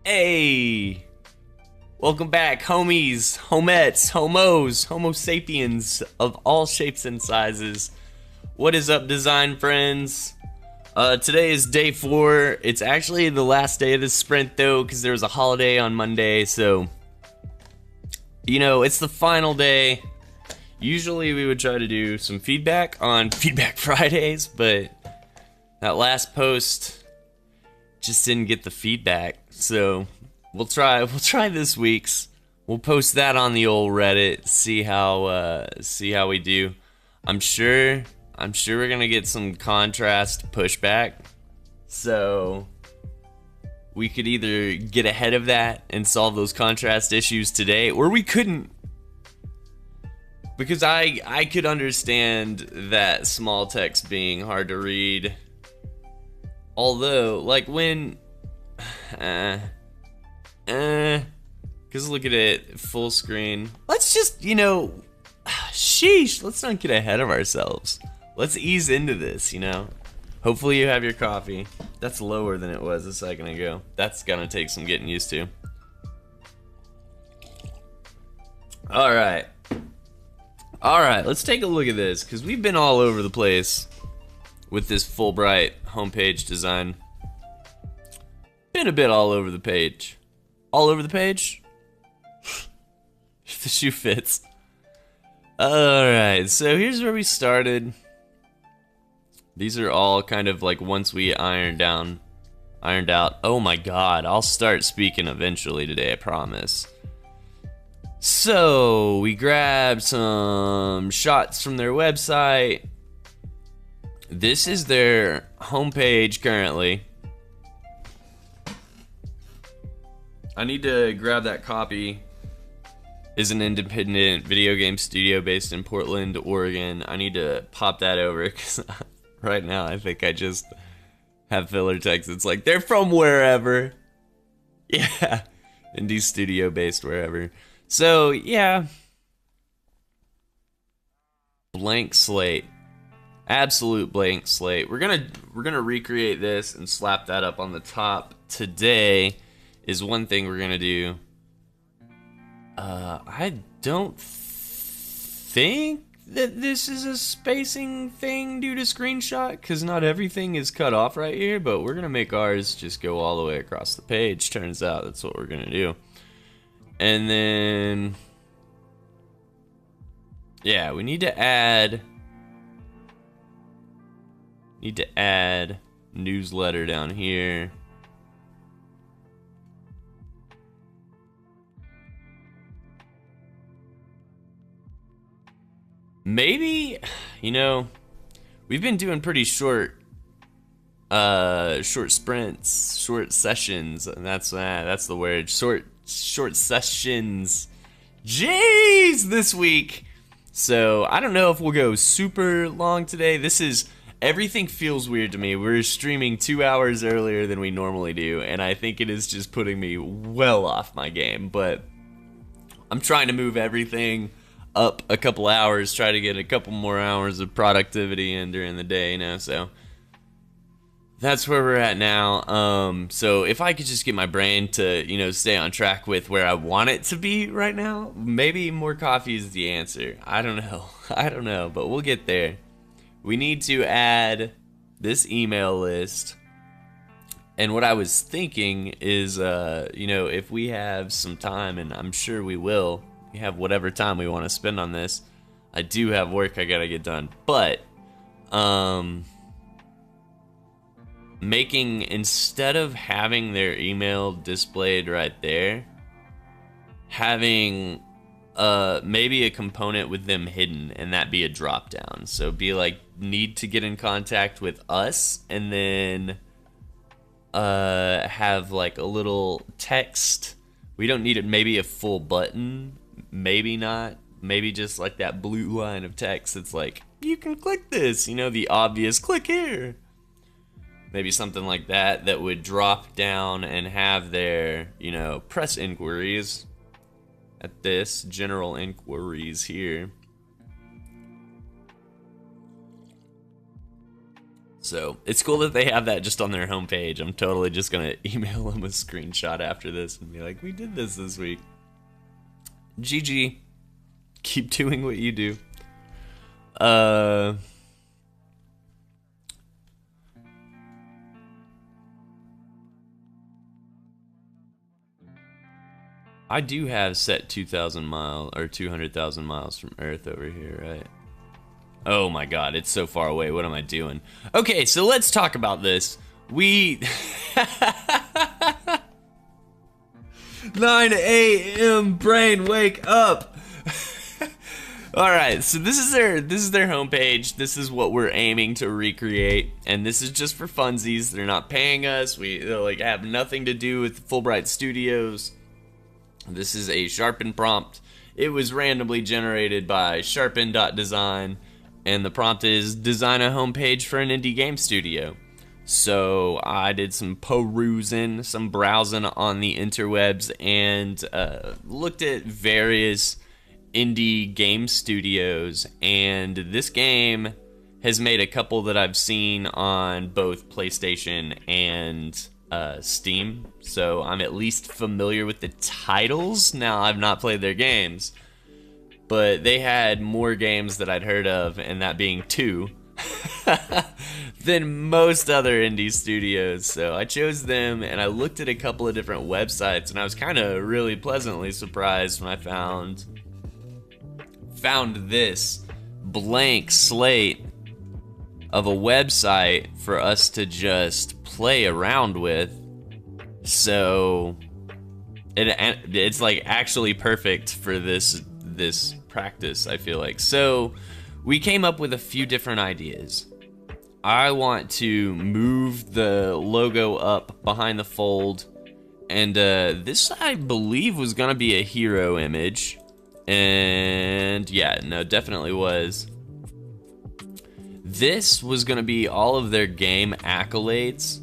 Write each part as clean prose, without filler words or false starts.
Hey! Welcome back, homies, homettes, homos, homo sapiens of all shapes and sizes. What is up, design friends? Today is day 4. It's actually the last day of the sprint, though, because there was a holiday on Monday, so... You know, it's the final day. Usually we would try to do some feedback on Feedback Fridays, but that last post just didn't get the feedback, so we'll try this week's. We'll post that on the old Reddit, see how we do. I'm sure we're gonna get some contrast pushback, so we could either get ahead of that and solve those contrast issues today, or we couldn't. Because I could understand that small text being hard to read. Although, like when, cause look at it, full screen. Let's just, sheesh, let's not get ahead of ourselves. Let's ease into this, Hopefully you have your coffee. That's lower than it was a second ago. That's gonna take some getting used to. Alright, let's take a look at this, because we've been all over the place with this Fulbright homepage design. Been a bit all over the page. All over the page? If the shoe fits. Alright, so here's where we started. These are all kind of like once we ironed out. Oh my god, I'll start speaking eventually today, I promise. So, we grabbed some shots from their website. This is their homepage currently. I need to grab that copy. Is an independent video game studio based in Portland, Oregon. I need to pop that over because right now I think I just have filler text. It's like, they're from wherever. Yeah, indie studio based wherever. So, yeah. Blank slate. Absolute blank slate. We're gonna recreate this and slap that up on the top. Today is one thing we're gonna do. I don't think that this is a spacing thing due to screenshot, because not everything is cut off right here, but we're gonna make ours just go all the way across the page. Turns out that's what we're gonna do. And then, yeah, we need to add newsletter down here. Maybe, we've been doing pretty short sprints, short sessions, and that's the word, short sessions. Jeez, this week. So I don't know if we'll go super long today. Everything feels weird to me. We're streaming 2 hours earlier than we normally do, and I think it is just putting me well off my game, but I'm trying to move everything up a couple hours, try to get a couple more hours of productivity in during the day, so that's where we're at now. So if I could just get my brain to, stay on track with where I want it to be right now, maybe more coffee is the answer. I don't know, but we'll get there. We need to add this email list. And what I was thinking is, if we have some time, and I'm sure we will, we have whatever time we want to spend on this. I do have work I gotta get done, but, instead of having their email displayed right there, having maybe a component with them hidden, and that be a drop down. So be like, need to get in contact with us, and then have like a little text. We don't need it, maybe a full button, maybe not, maybe just like that blue line of text. It's like, you can click this, the obvious click here. Maybe something like that would drop down and have their, press inquiries at this, general inquiries here. So it's cool that they have that just on their homepage. I'm totally just gonna email them a screenshot after this and be like, we did this week. GG. Keep doing what you do. I do have set 2,000 miles or 200,000 miles from Earth over here, right? Oh my god, it's so far away. What am I doing? Okay, so let's talk about this. We 9 a.m. brain, wake up. All right, so this is their homepage. This is what we're aiming to recreate, and this is just for funsies. They're not paying us. We like have nothing to do with Fulbright Studios. This is a Sharpen prompt. It was randomly generated by Sharpen.design, and the prompt is design a homepage for an indie game studio. So I did some perusing, some browsing on the interwebs, and looked at various indie game studios, and this game has made a couple that I've seen on both PlayStation and Steam, so I'm at least familiar with the titles. Now, I've not played their games, but they had more games that I'd heard of, and that being 2, than most other indie studios. So I chose them, and I looked at a couple of different websites, and I was kind of really pleasantly surprised when I found this blank slate of a website for us to just play around with. So it's like actually perfect for this practice, I feel like. So we came up with a few different ideas. I want to move the logo up behind the fold, and this I believe was gonna be a hero image, and yeah, no, definitely was. This was gonna be all of their game accolades,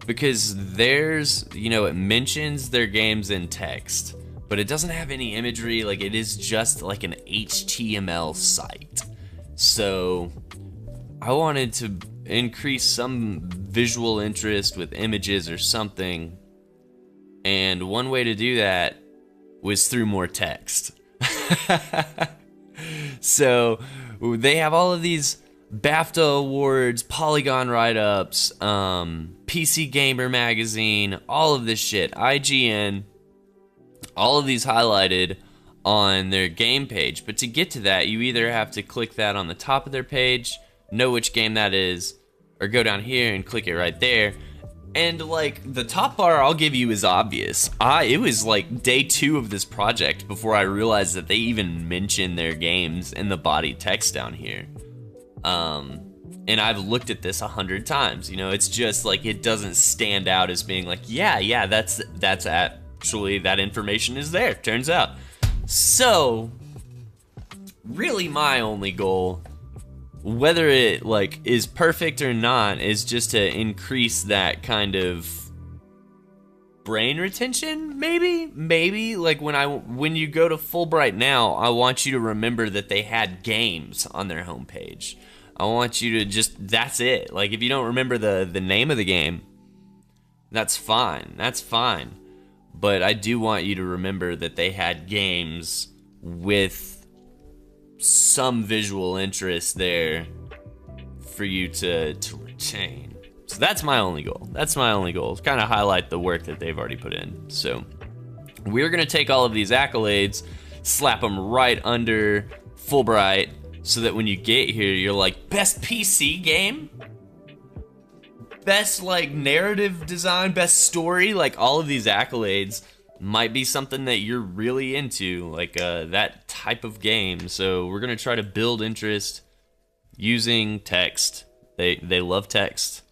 because there's, you know, it mentions their games in text, but it doesn't have any imagery. Like, it is just like an HTML site. So I wanted to increase some visual interest with images or something, and one way to do that was through more text. So they have all of these BAFTA awards, Polygon write-ups, PC Gamer magazine, all of this shit, IGN, all of these highlighted on their game page. But to get to that, you either have to click that on the top of their page, know which game that is, or go down here and click it right there. And like, the top bar I'll give you is obvious. It was like day 2 of this project before I realized that they even mention their games in the body text down here. And I've looked at this 100 times, you know, it's just like, it doesn't stand out as being like, yeah, that's actually, that information is there, turns out. So, really my only goal, whether it like is perfect or not, is just to increase that kind of brain retention, maybe like when you go to Fulbright now, I want you to remember that they had games on their homepage. I want you to just, that's it. Like, if you don't remember the name of the game, that's fine, but I do want you to remember that they had games with some visual interest there for you to retain. So that's my only goal. Kind of highlight the work that they've already put in. So we're gonna take all of these accolades, slap them right under Fulbright, so that when you get here, you're like, best PC game, best like narrative design, best story. Like, all of these accolades might be something that you're really into, like that type of game. So we're gonna try to build interest using text. They love text.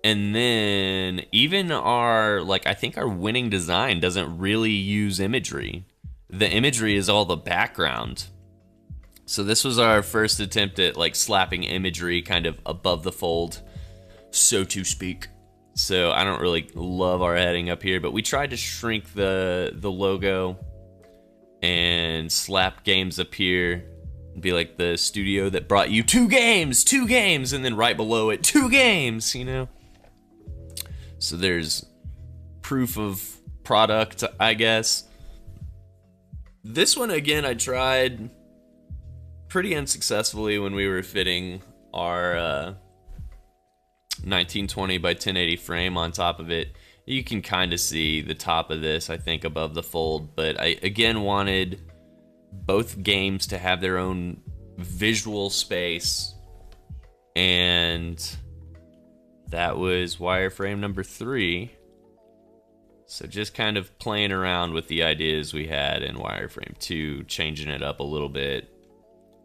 And then even our, like, I think our winning design doesn't really use imagery. The imagery is all the background. So this was our first attempt at like slapping imagery kind of above the fold, so to speak. So I don't really love our heading up here, but we tried to shrink the logo and slap games up here It'd be like the studio that brought you two games, and then right below it, 2 games, you know? So there's proof of product, I guess. This one, again, I tried pretty unsuccessfully when we were fitting our 1920 by 1080 frame on top of it. You can kind of see the top of this, I think, above the fold, but I, again, wanted both games to have their own visual space, and that was wireframe number 3. So just kind of playing around with the ideas we had in wireframe 2, changing it up a little bit,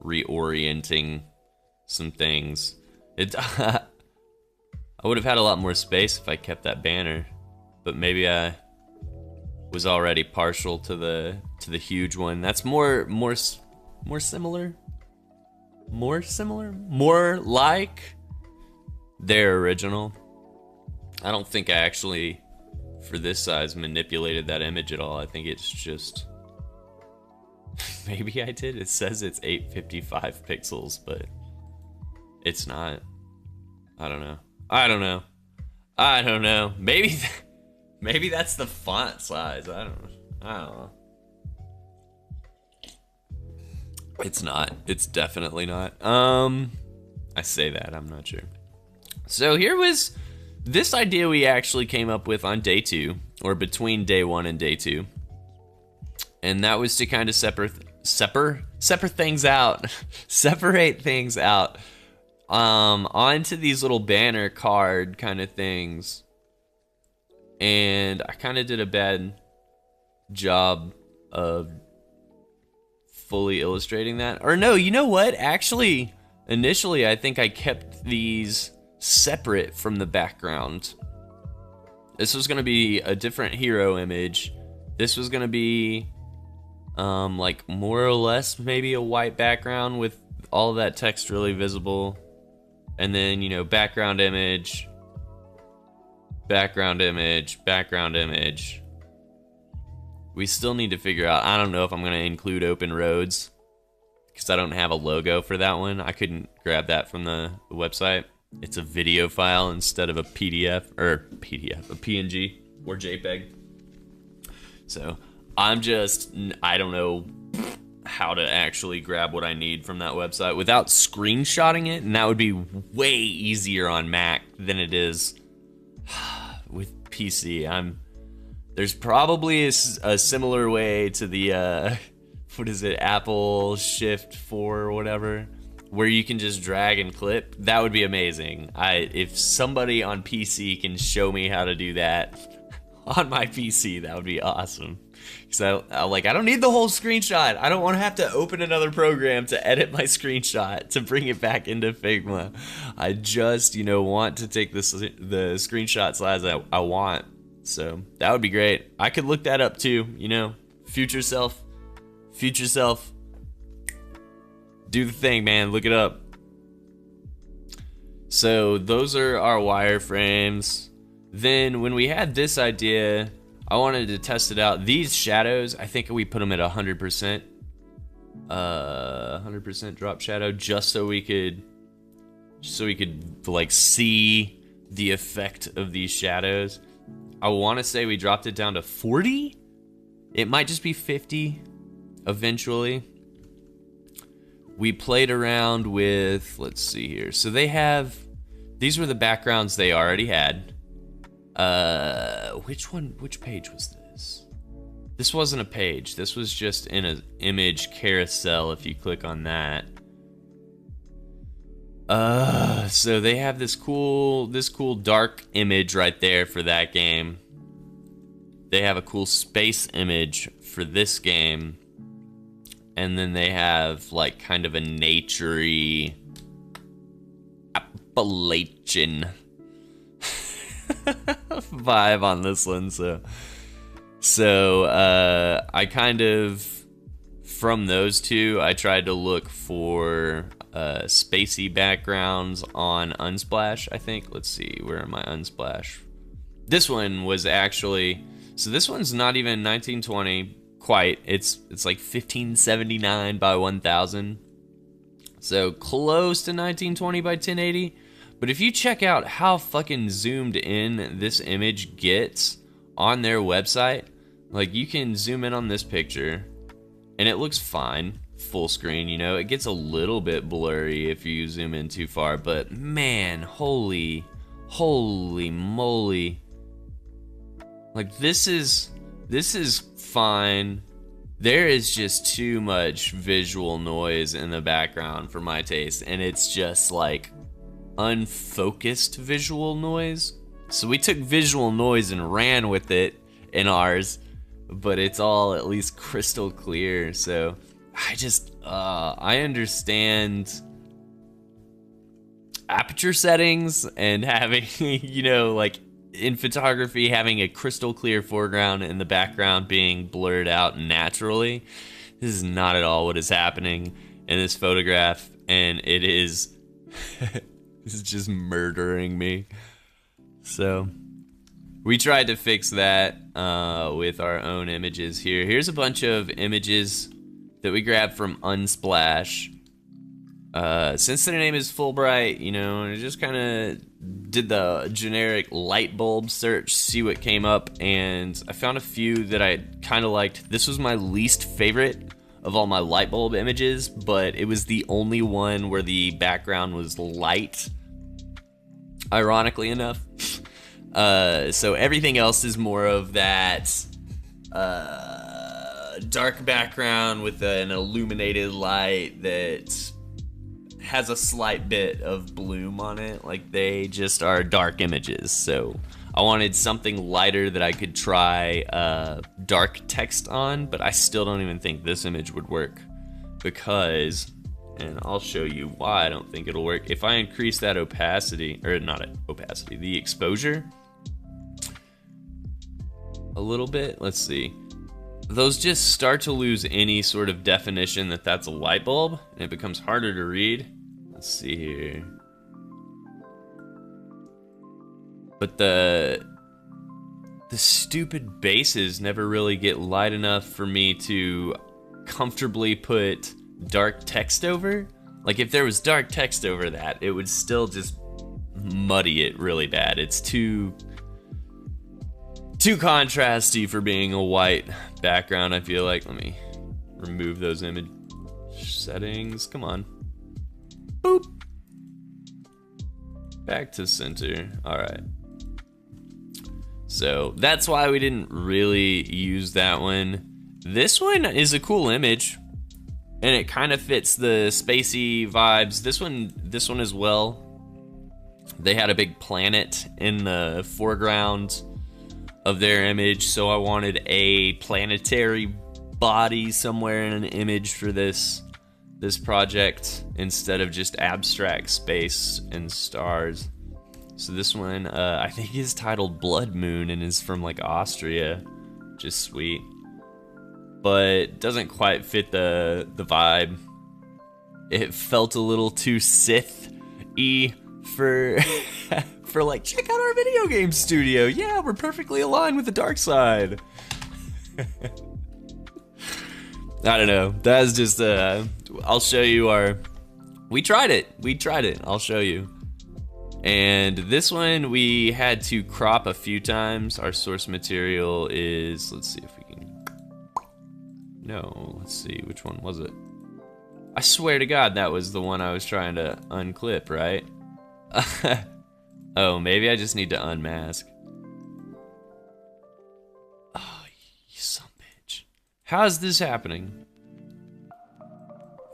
reorienting some things. I would have had a lot more space if I kept that banner, but maybe I was already partial to the huge one. That's more similar, more like their original. I don't think I actually, for this size, manipulated that image at all. I think it's just, maybe I did. It says it's 855 pixels, but it's not. I don't know. Maybe that's the font size. I don't know. It's not. It's definitely not. I say that, I'm not sure. So here was this idea we actually came up with on day 2, or between day 1 and day 2. And that was to kind of separate things out. Separate things out. Onto these little banner card kind of things. And I kind of did a bad job of fully illustrating that. Or no, you know what? Actually, initially, I think I kept these separate from the background. This was going to be a different hero image. This was going to be like more or less maybe a white background with all of that text really visible. And then, you know, background image. We still need to figure out, I don't know if I'm going to include open roads, because I don't have a logo for that one. I couldn't grab that from the website. It's a video file instead of a PDF, a PNG or JPEG. So I don't know how to actually grab what I need from that website without screenshotting it, and that would be way easier on Mac than it is with PC. There's probably a similar way to the Apple Shift 4 or whatever, where you can just drag and clip. That would be amazing. If somebody on PC can show me how to do that on my PC, that would be awesome. Because I don't need the whole screenshot. I don't want to have to open another program to edit my screenshot to bring it back into Figma. I just, want to take the screenshot size I want. So that would be great. I could look that up too, future self, do the thing, man, look it up. So those are our wireframes. Then when we had this idea, I wanted to test it out. These shadows, I think we put them at 100%. 100% drop shadow, just so we could like see the effect of these shadows. I want to say we dropped it down to 40. It might just be 50 eventually. We played around with, let's see here. So these were the backgrounds they already had. Which page was this? This wasn't a page. This was just in an image carousel if you click on that. So they have this cool dark image right there for that game. They have a cool space image for this game. And then they have like kind of a naturey Appalachian vibe on this one. So I kind of, from those two, I tried to look for spacey backgrounds on Unsplash, I think. Let's see, where am I? Unsplash. This one was actually, so this one's not even 1920 quite. It's like 1579 by 1000. So close to 1920 by 1080. But if you check out how fucking zoomed in this image gets on their website, like you can zoom in on this picture and it looks fine, full screen, you know. It gets a little bit blurry if you zoom in too far, but man, holy moly. Like this is fine. There is just too much visual noise in the background for my taste, and it's just like unfocused visual noise. So we took visual noise and ran with it in ours, but it's all at least crystal clear. So I understand aperture settings and having, you know, like in photography, having a crystal clear foreground and the background being blurred out naturally. This is not at all what is happening in this photograph, and it is this is just murdering me. So we tried to fix that with our own images here. Here's a bunch of images that we grabbed from Unsplash. Since their name is Fulbright, you know, I just kind of did the generic light bulb search, see what came up, and I found a few that I kind of liked. This was my least favorite of all my light bulb images, but it was the only one where the background was light, ironically enough. So everything else is more of that dark background with an illuminated light that has a slight bit of bloom on it. Like they just are dark images. So I wanted something lighter that I could try dark text on, but I still don't even think this image would work because, and I'll show you why I don't think it'll work. If I increase that opacity, or not opacity, the exposure a little bit, let's see. Those just start to lose any sort of definition that that's a light bulb, and it becomes harder to read. Let's see here. But the stupid bases never really get light enough for me to comfortably put dark text over. Like if there was dark text over that, it would still just muddy it really bad. It's too contrasty for being a white background, I feel like. Let me remove those image settings. Come on. Boop. Back to center. Alright. So that's why we didn't really use that one. This one is a cool image, and it kind of fits the spacey vibes. This one as well. They had a big planet in the foreground of their image, so I wanted a planetary body somewhere in an image for this project instead of just abstract space and stars. So this one I think is titled Blood Moon and is from like Austria, just sweet, but doesn't quite fit the vibe. It felt a little too Sith-y for for like, check out our video game studio. Yeah, we're perfectly aligned with the dark side. I don't know. That's just I'll show you we tried it. I'll show you. And this one we had to crop a few times. Our source material is, let's see if we can, no, let's see, which one was it? I swear to God that was the one I was trying to unclip, right? Oh, maybe I just need to unmask. Oh, you son of a bitch. How is this happening?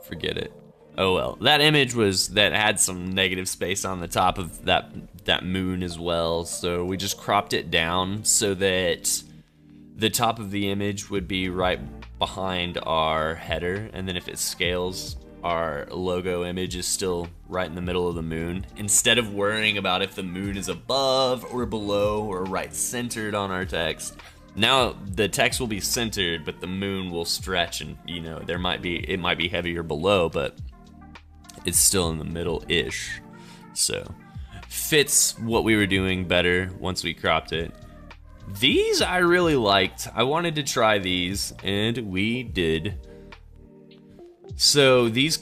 Forget it. Oh well. That image that had some negative space on the top of that moon as well, so we just cropped it down so that the top of the image would be right behind our header, and then if it scales, our logo image is still right in the middle of the moon, instead of worrying about if the moon is above or below or right centered on our text. Now the text will be centered, but the moon will stretch, and you know, it might be heavier below, but it's still in the middle-ish. So fits what we were doing better once we cropped it. These I really liked. I wanted to try these, and we did. So these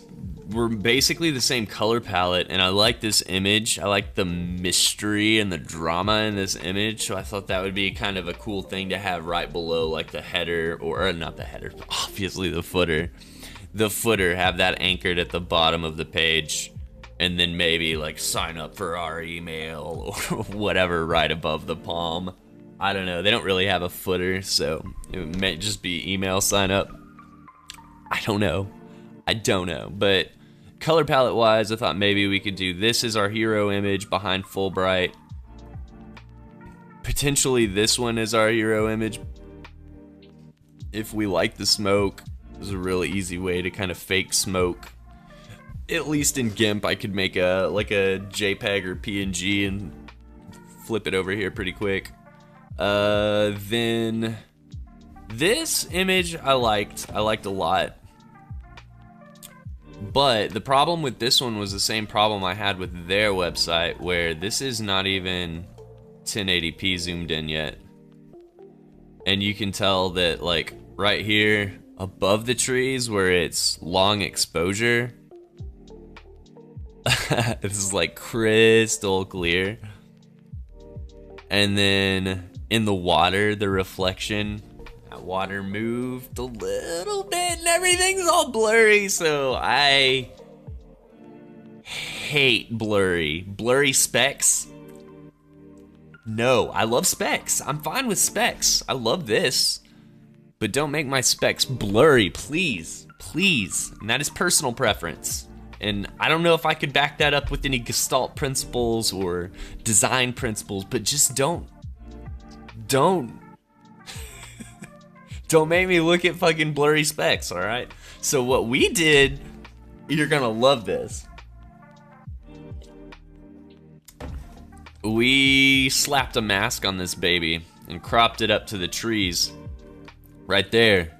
we're basically the same color palette, and I like this image. I like the mystery and the drama in this image, so I thought that would be kind of a cool thing to have right below, like the header, or not the header, obviously the footer. The footer, have that anchored at the bottom of the page, and then maybe like sign up for our email or whatever right above the palm. I don't know, they don't really have a footer, so it may just be email sign up. I don't know, but color palette wise, I thought maybe we could do this as our hero image behind Fulbright. Potentially this one is our hero image. If we like the smoke, there's a really easy way to kind of fake smoke. At least in GIMP, I could make a JPEG or PNG and flip it over here pretty quick. Then this image I liked a lot. But the problem with this one was the same problem I had with their website, where this is not even 1080p zoomed in yet. And you can tell that, like, right here above the trees where it's long exposure, this is like crystal clear. And then in the water, the reflection, that water moved a little bit and everything's all blurry, so I hate blurry specks. No, I love specs. I'm fine with specs. I love this. But don't make my specs blurry, please. Please. And that is personal preference. And I don't know if I could back that up with any Gestalt principles or design principles, but just don't make me look at fucking blurry specs, alright? So what we did, you're gonna love this. We slapped a mask on this baby and cropped it up to the trees. Right there.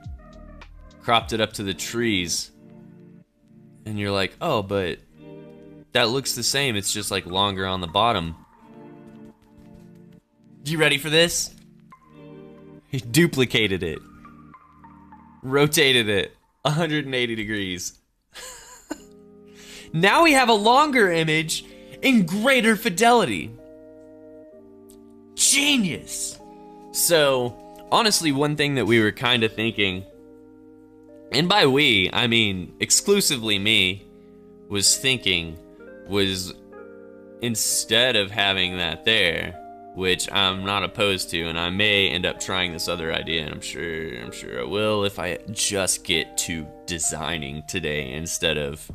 Cropped it up to the trees. And you're like, oh, but that looks the same. It's just like longer on the bottom. You ready for this? He duplicated it. Rotated it 180 degrees. Now we have a longer image in greater fidelity. Genius. So, honestly, one thing that we were kind of thinking, and by we, I mean exclusively me, was thinking, was instead of having that there, which I'm not opposed to, and I may end up trying this other idea, and I'm sure I will if I just get to designing today instead of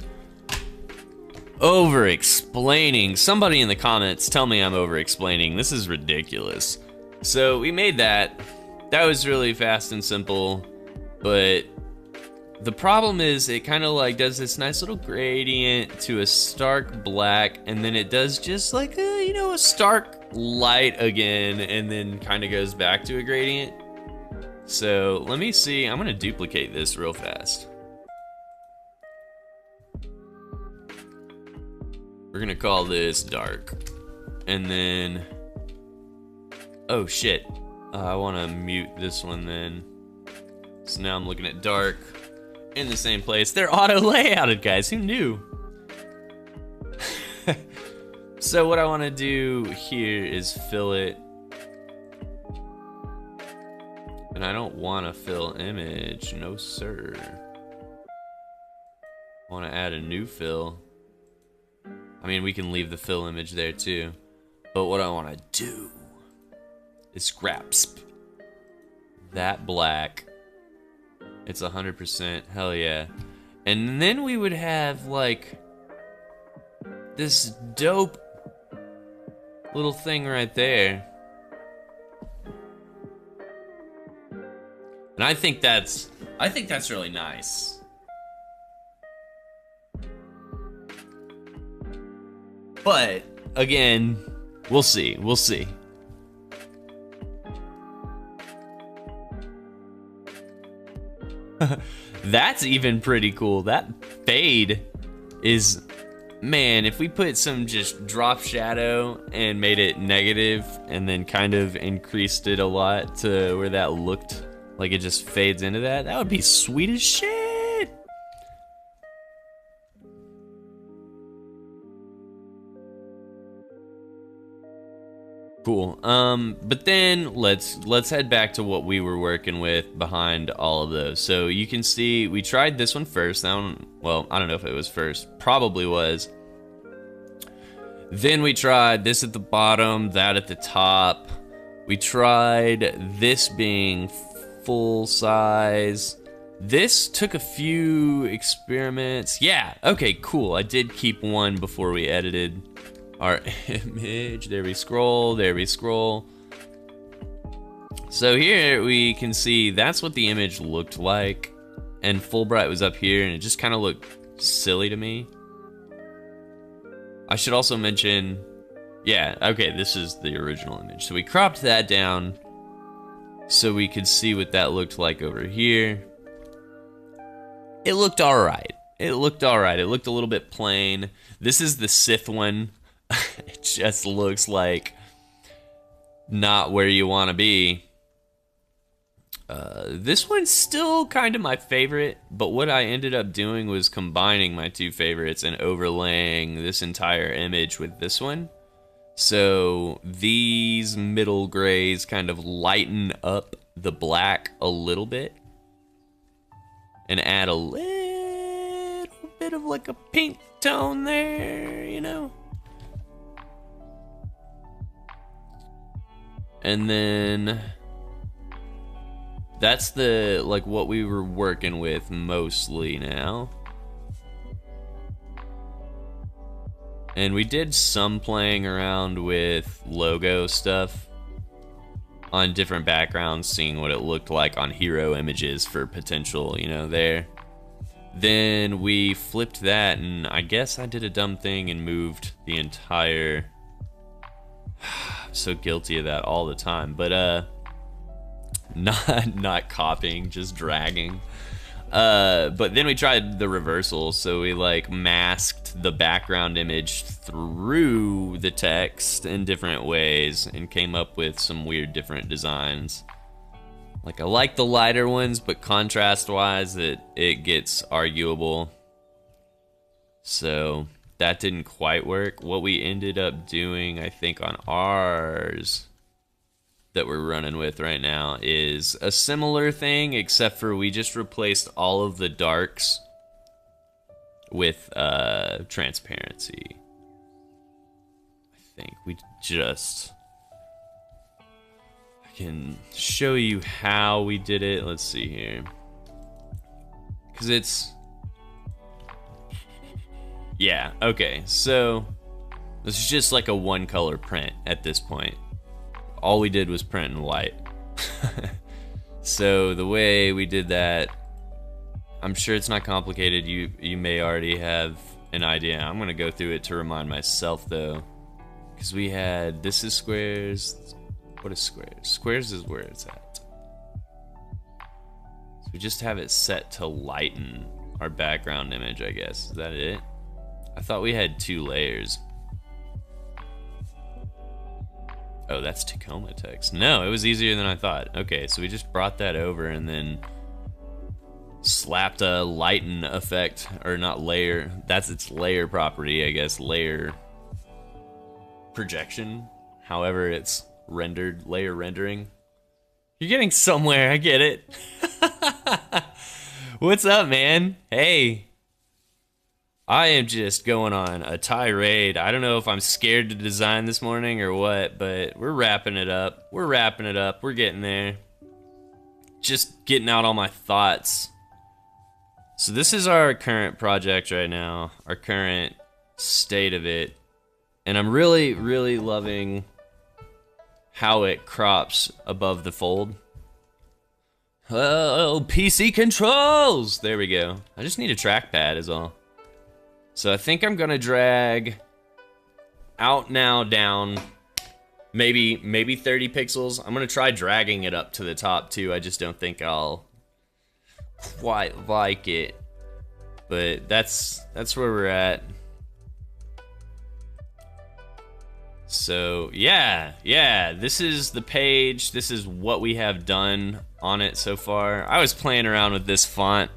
over-explaining. Somebody in the comments tell me I'm over-explaining. This is ridiculous. So we made that. That was really fast and simple, but the problem is it kind of like does this nice little gradient to a stark black, and then it does just like a, you know, a stark light again, and then kind of goes back to a gradient. So let me see, I'm gonna duplicate this real fast. We're gonna call this dark, and then, oh shit, I wanna mute this one then. So now I'm looking at dark in the same place. They're auto layouted, guys, who knew? So what I wanna do here is fill it, and I don't wanna fill image, no sir. I wanna add a new fill. I mean, we can leave the fill image there too, but what I want to do is grasp that black. It's 100%, hell yeah. And then we would have like this dope little thing right there. And I think that's really nice. But, again, we'll see. That's even pretty cool. That fade is, man, if we put some just drop shadow and made it negative and then kind of increased it a lot to where that looked like it just fades into that, that would be sweet as shit. Cool. But then let's head back to what we were working with behind all of those. So you can see we tried this one first. That one, well, I don't know if it was first. Probably was. Then we tried this at the bottom, that at the top. We tried this being full size. This took a few experiments. Yeah, okay, cool. I did keep one before we edited our image. There we scroll, there we scroll. So here we can see that's what the image looked like. And Fulbright was up here and it just kind of looked silly to me. I should also mention, yeah, okay, this is the original image. So we cropped that down so we could see what that looked like over here. It looked alright. It looked alright. It looked a little bit plain. This is the Sith one. It just looks like not where you want to be. This one's still kind of my favorite, but what I ended up doing was combining my two favorites and overlaying this entire image with this one. So these middle grays kind of lighten up the black a little bit and add a little bit of like a pink tone there, you know? And then that's the, like, what we were working with mostly now. And we did some playing around with logo stuff on different backgrounds, seeing what it looked like on hero images for potential, you know, there. Then we flipped that, and I guess I did a dumb thing and moved the entire... I'm so guilty of that all the time, but not copying, just dragging. But then we tried the reversal, so we like masked the background image through the text in different ways and came up with some weird different designs. Like, I like the lighter ones, but contrast-wise, it gets arguable. So that didn't quite work. What we ended up doing, I think, on ours that we're running with right now is a similar thing, except for we just replaced all of the darks with transparency. I think we just... I can show you how we did it. Let's see here. Because it's... Yeah, okay, so this is just like a one color print at this point. All we did was print in white. So the way we did that, I'm sure it's not complicated. You may already have an idea. I'm gonna go through it to remind myself though. Because we had, this is squares. What is squares? Squares is where it's at. So we just have it set to lighten our background image, I guess. Is that it? I thought we had 2 layers. Oh, that's Tacoma text. No, it was easier than I thought. Okay, so we just brought that over and then slapped a lighten effect, or not layer. That's its layer property, I guess. Layer projection. However it's rendered, layer rendering. You're getting somewhere, I get it. What's up, man? Hey. I am just going on a tirade. I don't know if I'm scared to design this morning or what, but we're wrapping it up. We're wrapping it up. We're getting there. Just getting out all my thoughts. So this is our current project right now, our current state of it. And I'm really, really loving how it crops above the fold. Oh, PC controls! There we go. I just need a trackpad is all. So I think I'm gonna drag out now down maybe 30 pixels. I'm gonna try dragging it up to the top too. I just don't think I'll quite like it. But that's where we're at. So yeah, this is the page. This is what we have done on it so far. I was playing around with this font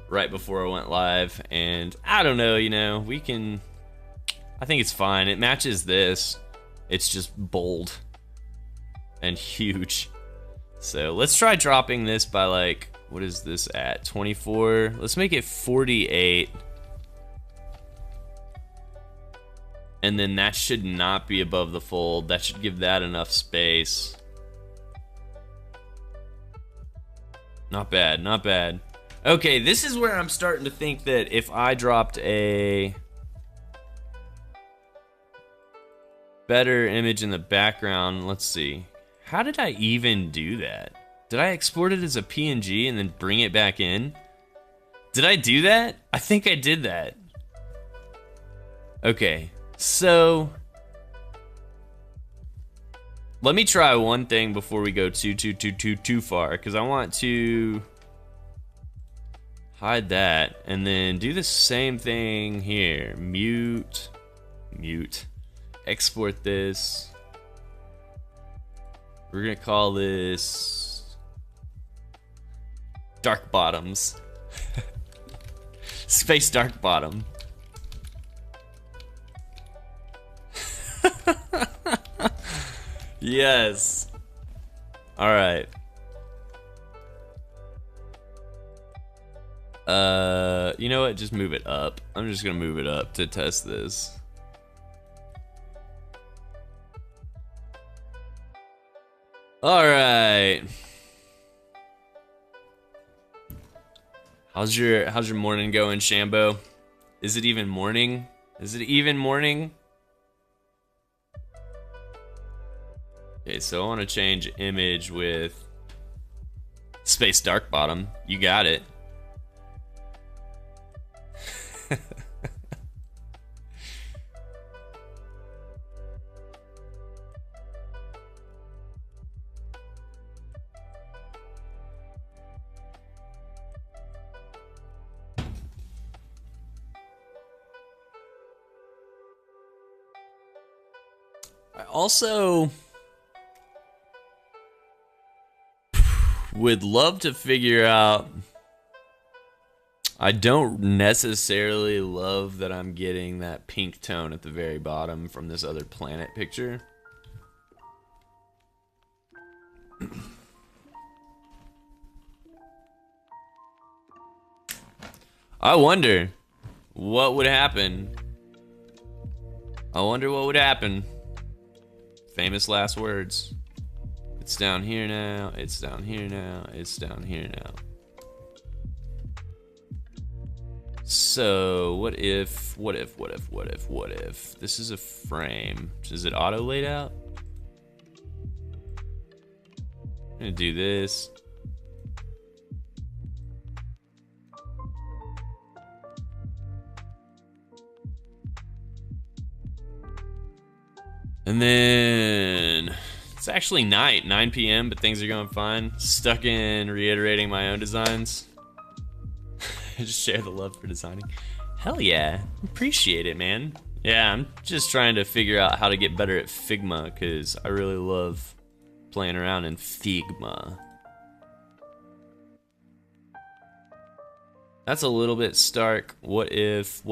right before I went live, and I don't know, you know, we can, I think it's fine. It matches this. It's just bold and huge. So let's try dropping this by like, what is this at? 24. Let's make it 48. And then that should not be above the fold. That should give that enough space. Not bad, not bad. Okay, this is where I'm starting to think that if I dropped a better image in the background, let's see. How did I even do that? Did I export it as a PNG and then bring it back in? Did I do that? I think I did that. Okay, so let me try one thing before we go too far, because I want to hide that and then do the same thing here. Mute, export this. We're gonna call this Dark Bottoms. Space Dark Bottom. Yes. All right. You know what? Just move it up. I'm just gonna move it up to test this. All right. How's your morning going, Shambo? Is it even morning? Is it even morning? Okay, so I want to change image with Space Dark Bottom. You got it. I also would love to figure out. I don't necessarily love that I'm getting that pink tone at the very bottom from this other planet picture. I wonder what would happen. I wonder what would happen. Famous last words. It's down here now, it's down here now, it's down here now. So, what if this is a frame? Is it auto laid out? I'm gonna do this. And then it's actually night, 9 p.m., but things are going fine. Stuck in reiterating my own designs. Just share the love for designing. Hell yeah, appreciate it, man. Yeah, I'm just trying to figure out how to get better at Figma, because I really love playing around in Figma. That's a little bit stark. What if?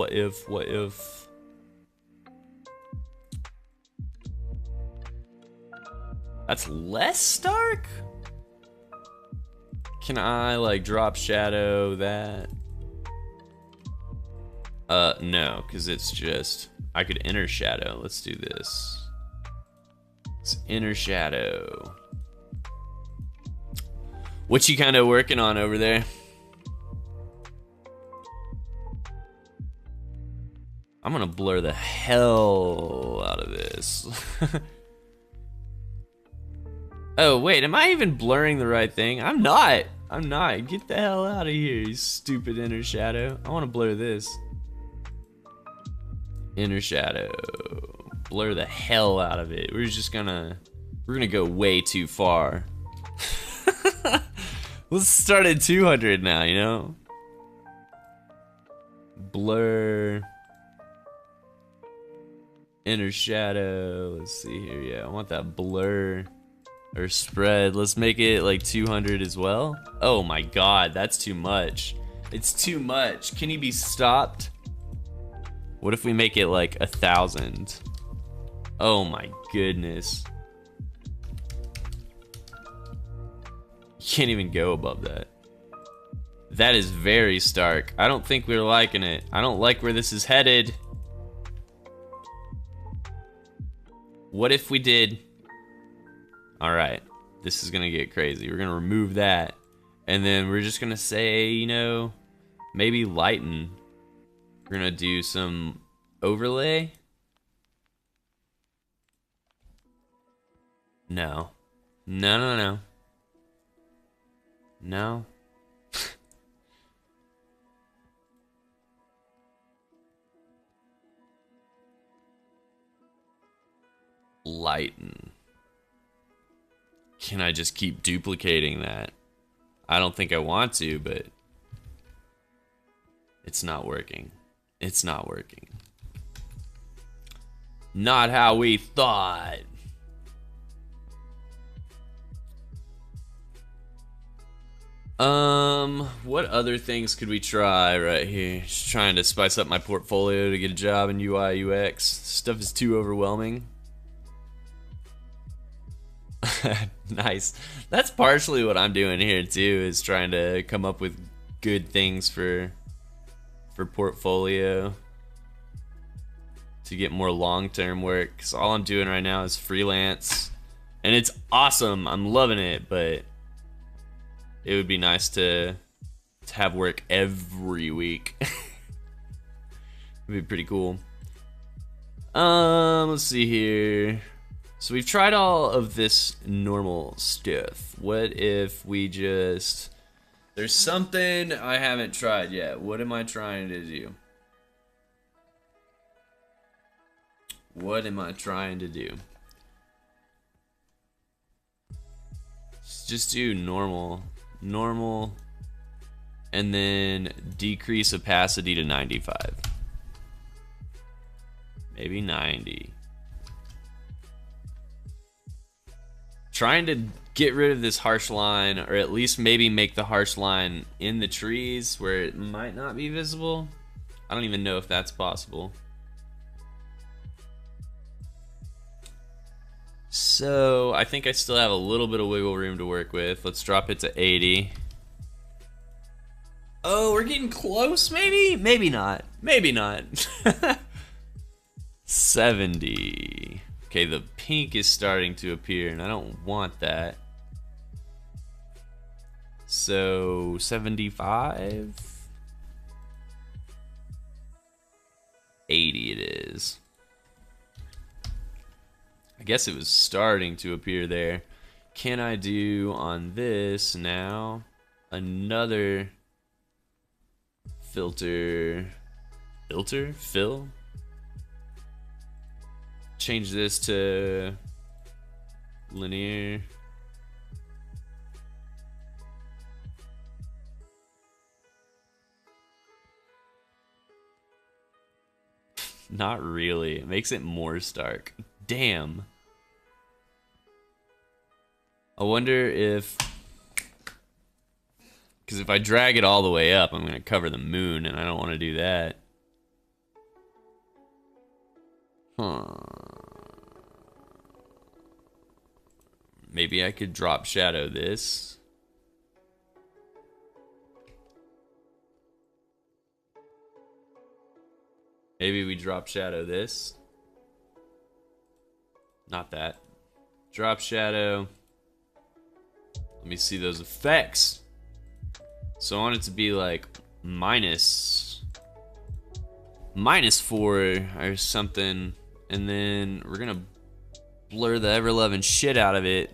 That's less stark? Can I like drop shadow that? No, because it's just, I could inner shadow. Let's do this. It's inner shadow. What you kind of working on over there? I'm gonna blur the hell out of this. Oh, wait, am I even blurring the right thing? I'm not. Get the hell out of here, you stupid inner shadow. I want to blur this. Inner shadow. Blur the hell out of it. We're gonna go way too far. Let's start at 200 now, you know? Blur. Inner shadow. Let's see here. Yeah, I want that blur. Or spread. Let's make it like 200 as well. Oh my god, that's too much. It's too much. Can he be stopped? What if we make it like 1,000? Oh my goodness. You can't even go above that. That is very stark. I don't think we're liking it. I don't like where this is headed. What if we did... Alright, this is gonna get crazy. We're gonna remove that. And then we're just gonna say, you know, maybe lighten. We're gonna do some overlay. No. No, no, no. No. Lighten. Can I just keep duplicating that? I don't think I want to, but it's not working. It's not working. Not how we thought. What other things could we try right here? Just trying to spice up my portfolio to get a job in UI UX. Stuff is too overwhelming. Nice. That's partially what I'm doing here too, is trying to come up with good things for portfolio to get more long-term work. Cause all I'm doing right now is freelance, and it's awesome. I'm loving it, but it would be nice to have work every week. It'd be pretty cool. Let's see here. So we've tried all of this normal stuff. What if we just... There's something I haven't tried yet. What am I trying to do? What am I trying to do? Just do normal. Normal. And then decrease opacity to 95. Maybe 90. Trying to get rid of this harsh line, or at least maybe make the harsh line in the trees where it might not be visible. I don't even know if that's possible. So I think I still have a little bit of wiggle room to work with. Let's drop it to 80. Oh, we're getting close, maybe? Maybe not. Maybe not. 70. Okay, the pink is starting to appear, and I don't want that. So, 75? 80 it is. I guess it was starting to appear there. Can I do on this now another filter? Fill? Change this to linear. Not really. It makes it more stark. Damn. I wonder if... Because if I drag it all the way up, I'm going to cover the moon, and I don't want to do that. Huh. Maybe I could drop shadow this. Maybe we drop shadow this. Not that. Drop shadow. Let me see those effects. So I want it to be like minus 4 or something. And then we're gonna blur the ever-loving shit out of it.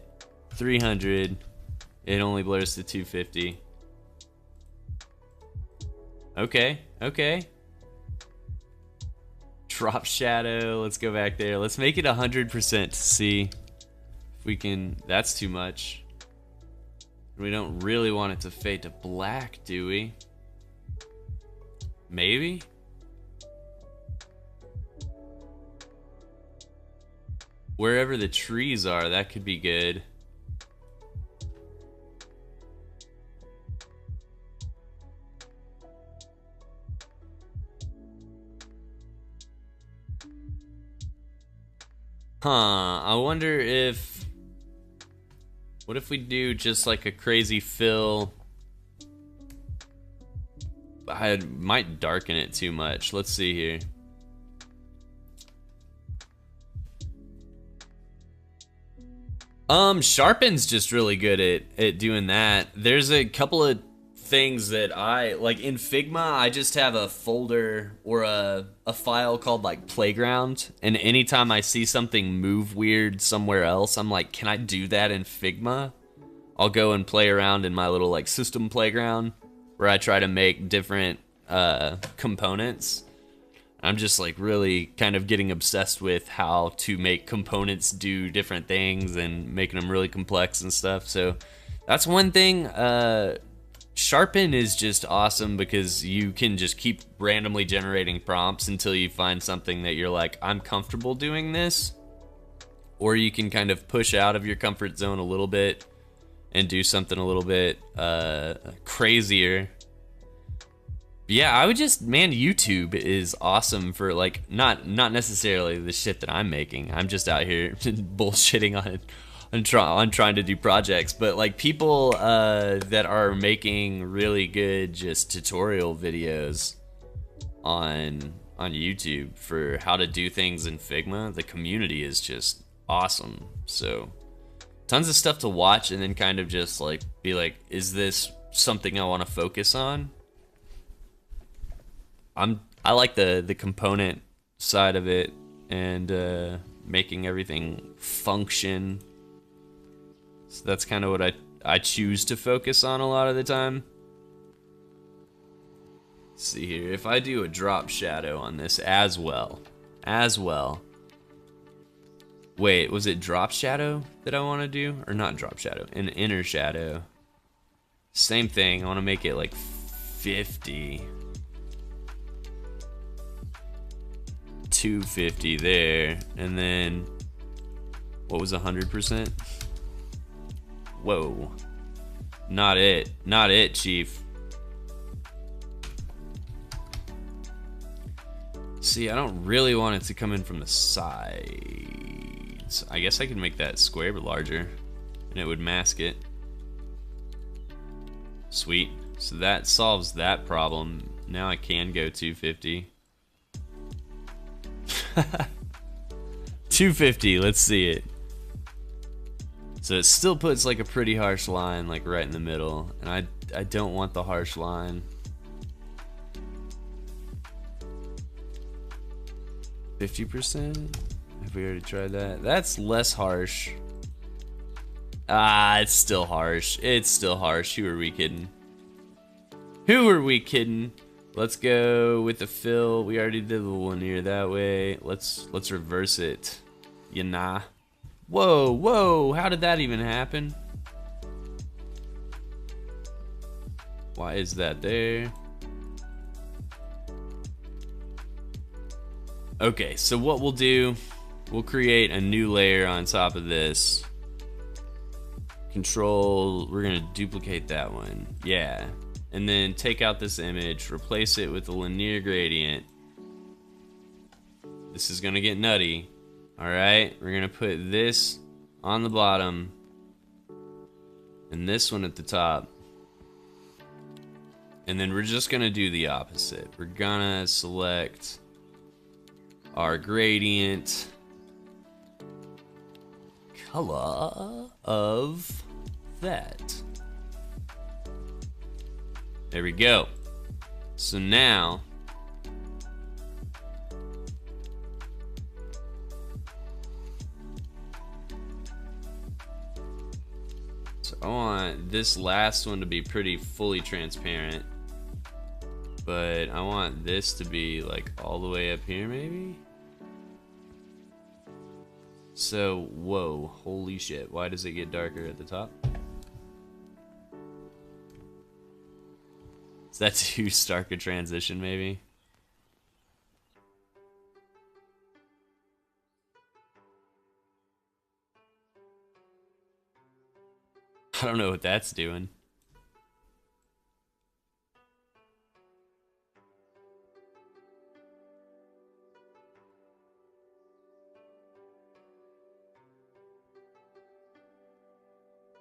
300. It only blurs to 250. Okay, okay. Drop shadow. Let's go back there. Let's make it 100% to see if we can. That's too much. We don't really want it to fade to black, do we? Maybe? Wherever the trees are, that could be good. I wonder if... What if we do just like a crazy fill? I might darken it too much. Let's see here. Sharpen's just really good at doing that. There's a couple of things that I like in Figma. I just have a folder or a file called like playground, and anytime I see something move weird somewhere else, I'm like, can I do that in Figma? I'll go and play around in my little like system playground where I try to make different components. I'm just like really kind of getting obsessed with how to make components do different things and making them really complex and stuff. So that's one thing. Sharpen is just awesome because you can just keep randomly generating prompts until you find something that you're like, I'm comfortable doing this. Or you can kind of push out of your comfort zone a little bit and do something a little bit crazier. Yeah, I would just, man, YouTube is awesome for like not necessarily the shit that I'm making. I'm just out here bullshitting on trying to do projects, but like people that are making really good just tutorial videos on YouTube for how to do things in Figma. The community is just awesome. So tons of stuff to watch and then kind of just like be like, is this something I want to focus on? I like the component side of it and making everything function. So that's kind of what I choose to focus on a lot of the time. Let's see here, if I do a drop shadow on this as well. Wait, was it drop shadow that I want to do? Or not drop shadow, an inner shadow. Same thing, I want to make it like 50. 250 there, and then what was 100%? Whoa, not it, chief. See, I don't really want it to come in from the sides. I guess I could make that square larger and it would mask it. Sweet, so that solves that problem. Now I can go 250. 250, let's see it. So it still puts like a pretty harsh line like right in the middle, and I don't want the harsh line. 50%? Have we already tried that? That's less harsh. It's still harsh. It's still harsh. Who are we kidding? Who are we kidding? Let's go with the fill. We already did the linear that way. Let's reverse it. You nah. Whoa, how did that even happen? Why is that there? Okay, so what we'll do, we'll create a new layer on top of this. Control, we're gonna duplicate that one. Yeah. And then take out this image, replace it with a linear gradient. This is gonna get nutty. Alright, we're gonna put this on the bottom and this one at the top. And then we're just gonna do the opposite. We're gonna select our gradient color of that. There we go. So now I want this last one to be pretty fully transparent, but I want this to be like all the way up here maybe. So whoa, holy shit, why does it get darker at the top? Is that too stark a transition maybe? I don't know what that's doing.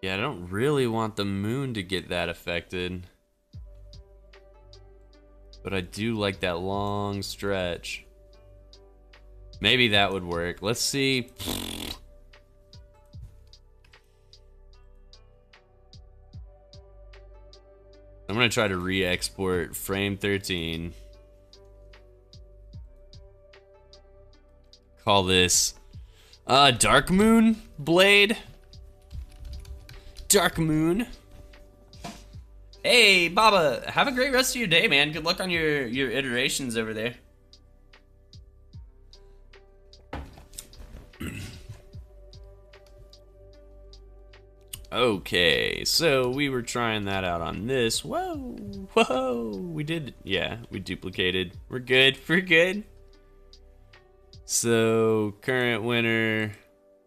Yeah, I don't really want the moon to get that affected. But I do like that long stretch. Maybe that would work. Let's see. I'm gonna try to re-export frame 13. Call this Dark Moon Blade. Dark Moon. Hey, Baba, have a great rest of your day, man. Good luck on your iterations over there. Okay, so we were trying that out on this. Whoa, whoa, we did, yeah, we duplicated. We're good, we're good. So, current winner,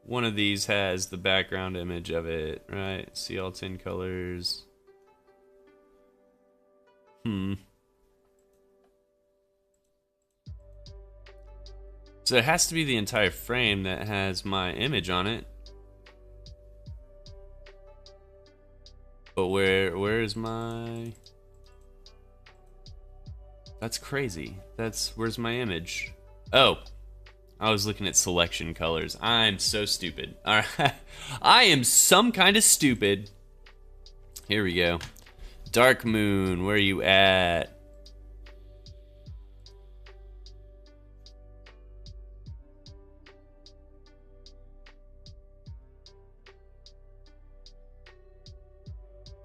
one of these has the background image of it, right? See all 10 colors. So it has to be the entire frame that has my image on it. But where is my... That's crazy. Where's my image? Oh, I was looking at selection colors. I'm so stupid. All right, I am some kind of stupid. Here we go. Dark Moon, where are you at?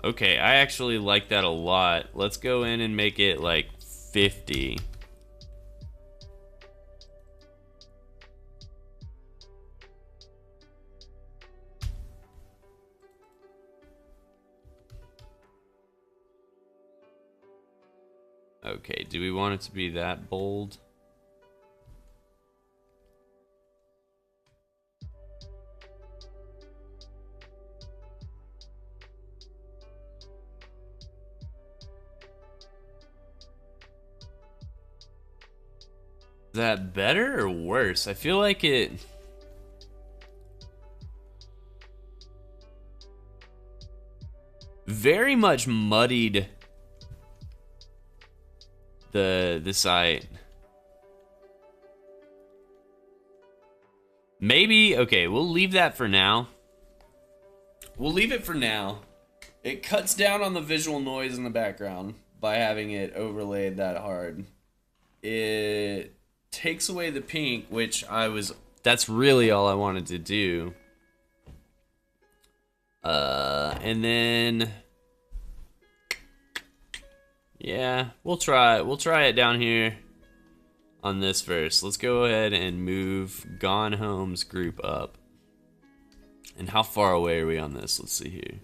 Okay, I actually like that a lot. Let's go in and make it like 50. Okay, do we want it to be that bold? Is that better or worse? I feel like it... very much muddied the site. Maybe, okay, we'll leave that for now. We'll leave it for now. It cuts down on the visual noise in the background by having it overlaid that hard. It takes away the pink, which that's really all I wanted to do. And then, yeah, we'll try it down here on this first. Let's go ahead and move Gone Home's group up. And how far away are we on this? Let's see here.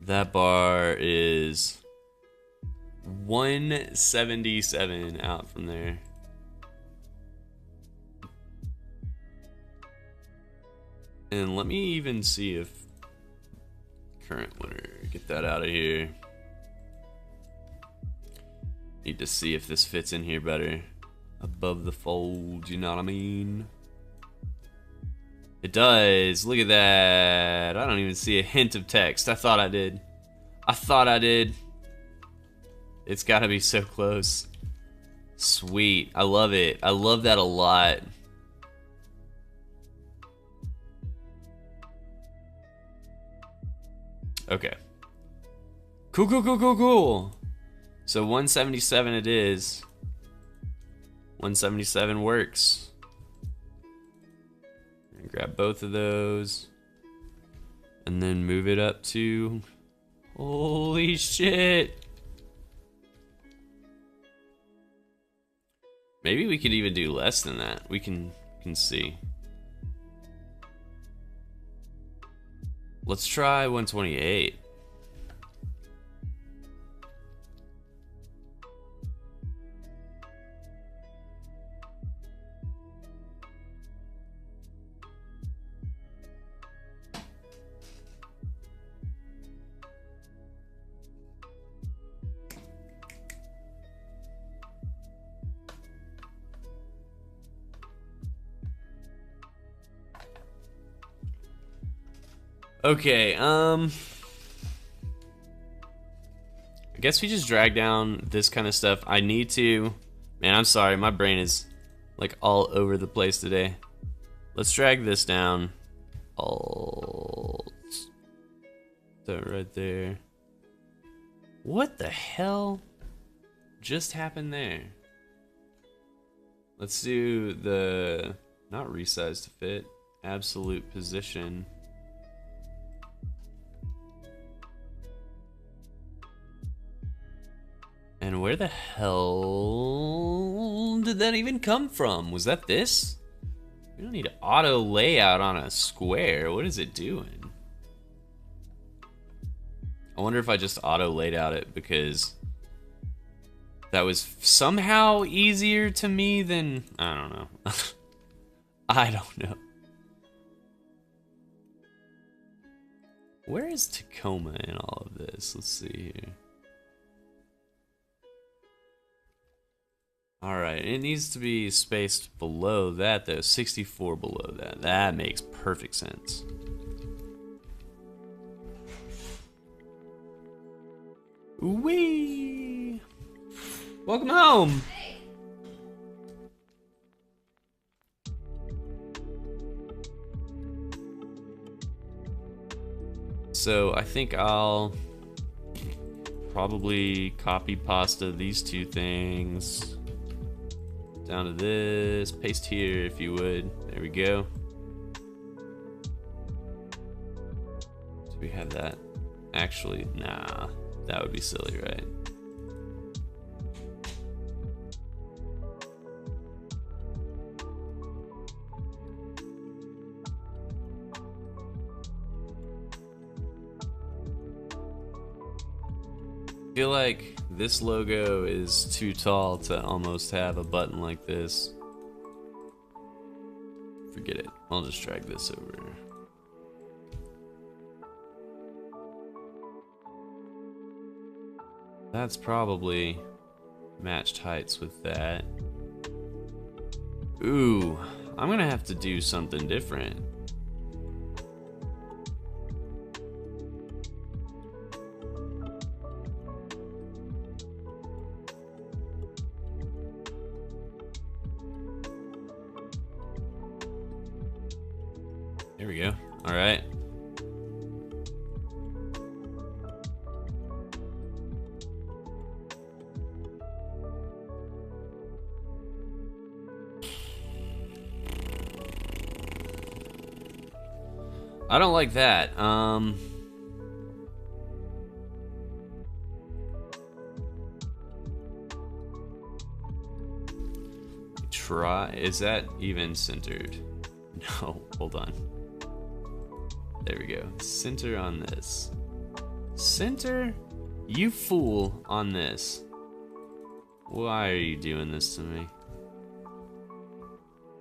That bar is 177 out from there. And let me even see if current winner, get that out of here. Need to see if this fits in here better. Above the fold, you know what I mean? It does. Look at that. I don't even see a hint of text. I thought I did. I thought I did. It's gotta be so close. Sweet. I love it. I love that a lot. Okay. Cool, cool, cool, cool, cool. So 177 it is. 177 works. Grab both of those. And then move it up to... Holy shit. Maybe we could even do less than that. We can see. Let's try 128. Okay, I guess we just drag down this kind of stuff. I need to, man, I'm sorry, my brain is like all over the place today. Let's drag this down. Alt. That right there. What the hell just happened there? Let's do the, not resize to fit, absolute position. And where the hell did that even come from? Was that this? We don't need auto layout on a square. What is it doing? I wonder if I just auto laid out it because that was somehow easier to me than, I don't know. I don't know. Where is Tacoma in all of this? Let's see here. Alright, it needs to be spaced below that though, 64 below that. That makes perfect sense. Wee! Welcome home! So I think I'll probably copy pasta these two things down to this, paste here if you would. There we go. Do we have that? Actually, nah, that would be silly, right? I feel like this logo is too tall to almost have a button like this. Forget it. I'll just drag this over. That's probably matched heights with that. Ooh, I'm gonna have to do something different. There we go. All right. I don't like that. Try. Is that even centered? No. Hold on. There we go. Center on this. Center? You fool on this. Why are you doing this to me?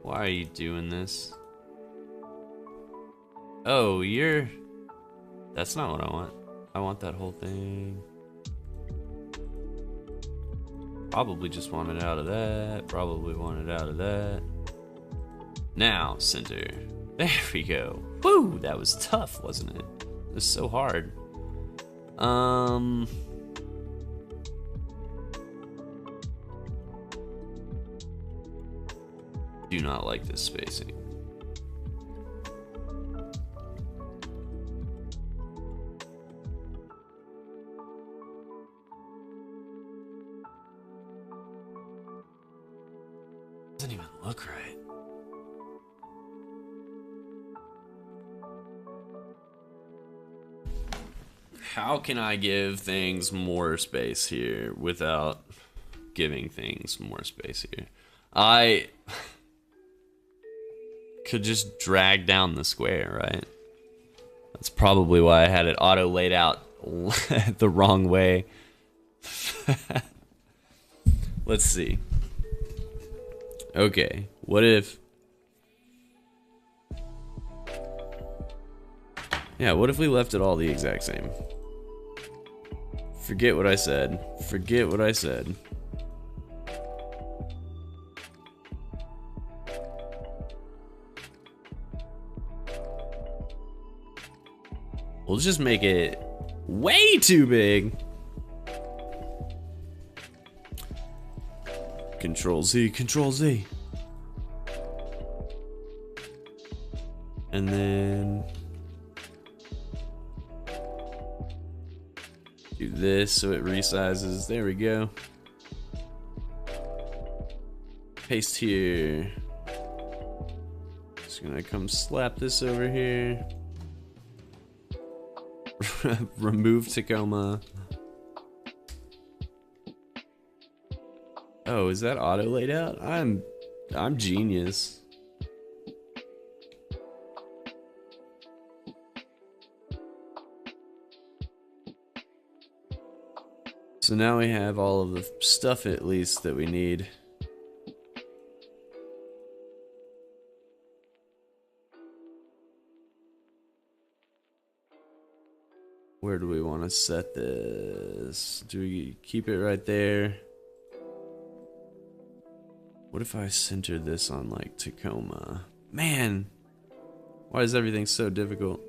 Why are you doing this? Oh, you're... That's not what I want. I want that whole thing. Probably just want it out of that. Probably want it out of that. Now, center. There we go. Woo! That was tough, wasn't it? It was so hard. Do not like this spacing. Doesn't even look right. How can I give things more space here without giving things more space here? I could just drag down the square, right? That's probably why I had it auto laid out the wrong way. Let's see. Okay, what if... Yeah, what if we left it all the exact same? Forget what I said. Forget what I said. We'll just make it way too big. Control Z, Control Z. And then do this so it resizes. There we go. Paste here. Just gonna come slap this over here. Remove Tacoma. Oh, is that auto laid out? I'm genius. So now we have all of the stuff at least that we need. Where do we want to set this? Do we keep it right there? What if I center this on like Tacoma? Man, why is everything so difficult?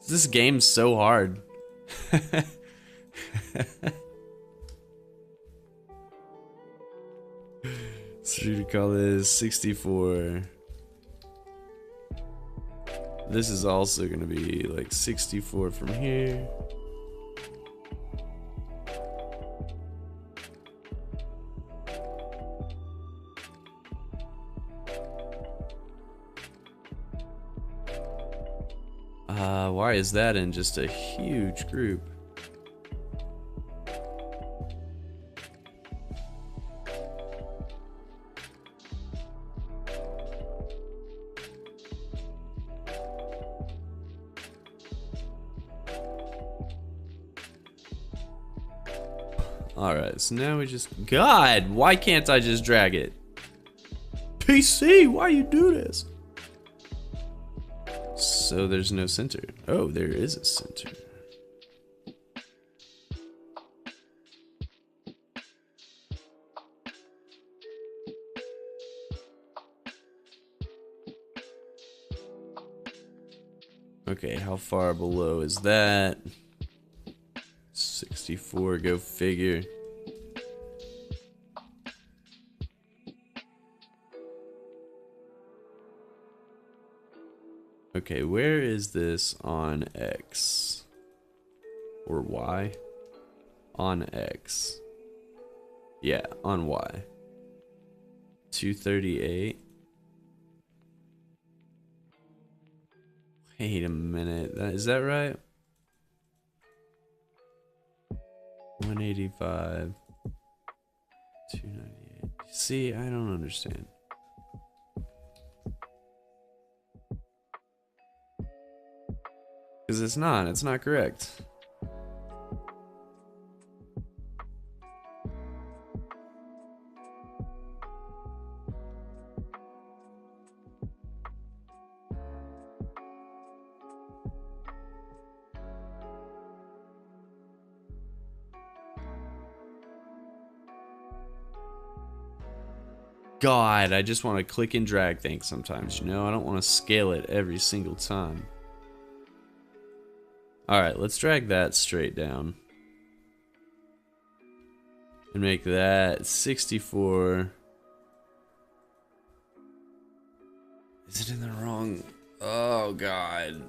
This game's so hard. So we call this 64. This is also gonna be like 64 from here. Why is that in just a huge group? Alright, so now we just... God, why can't I just drag it? PC, why you do this? So there's no center. Oh, there is a center. Okay, how far below is that? 64, go figure. Okay, where is this on X? Or Y? On X. Yeah, on Y. 238. Wait a minute, is that right? 185. 298. See, I don't understand. Because it's not correct. God, I just want to click and drag things sometimes, you know? I don't want to scale it every single time. Alright, let's drag that straight down. And make that 64. Is it in the wrong... Oh, God.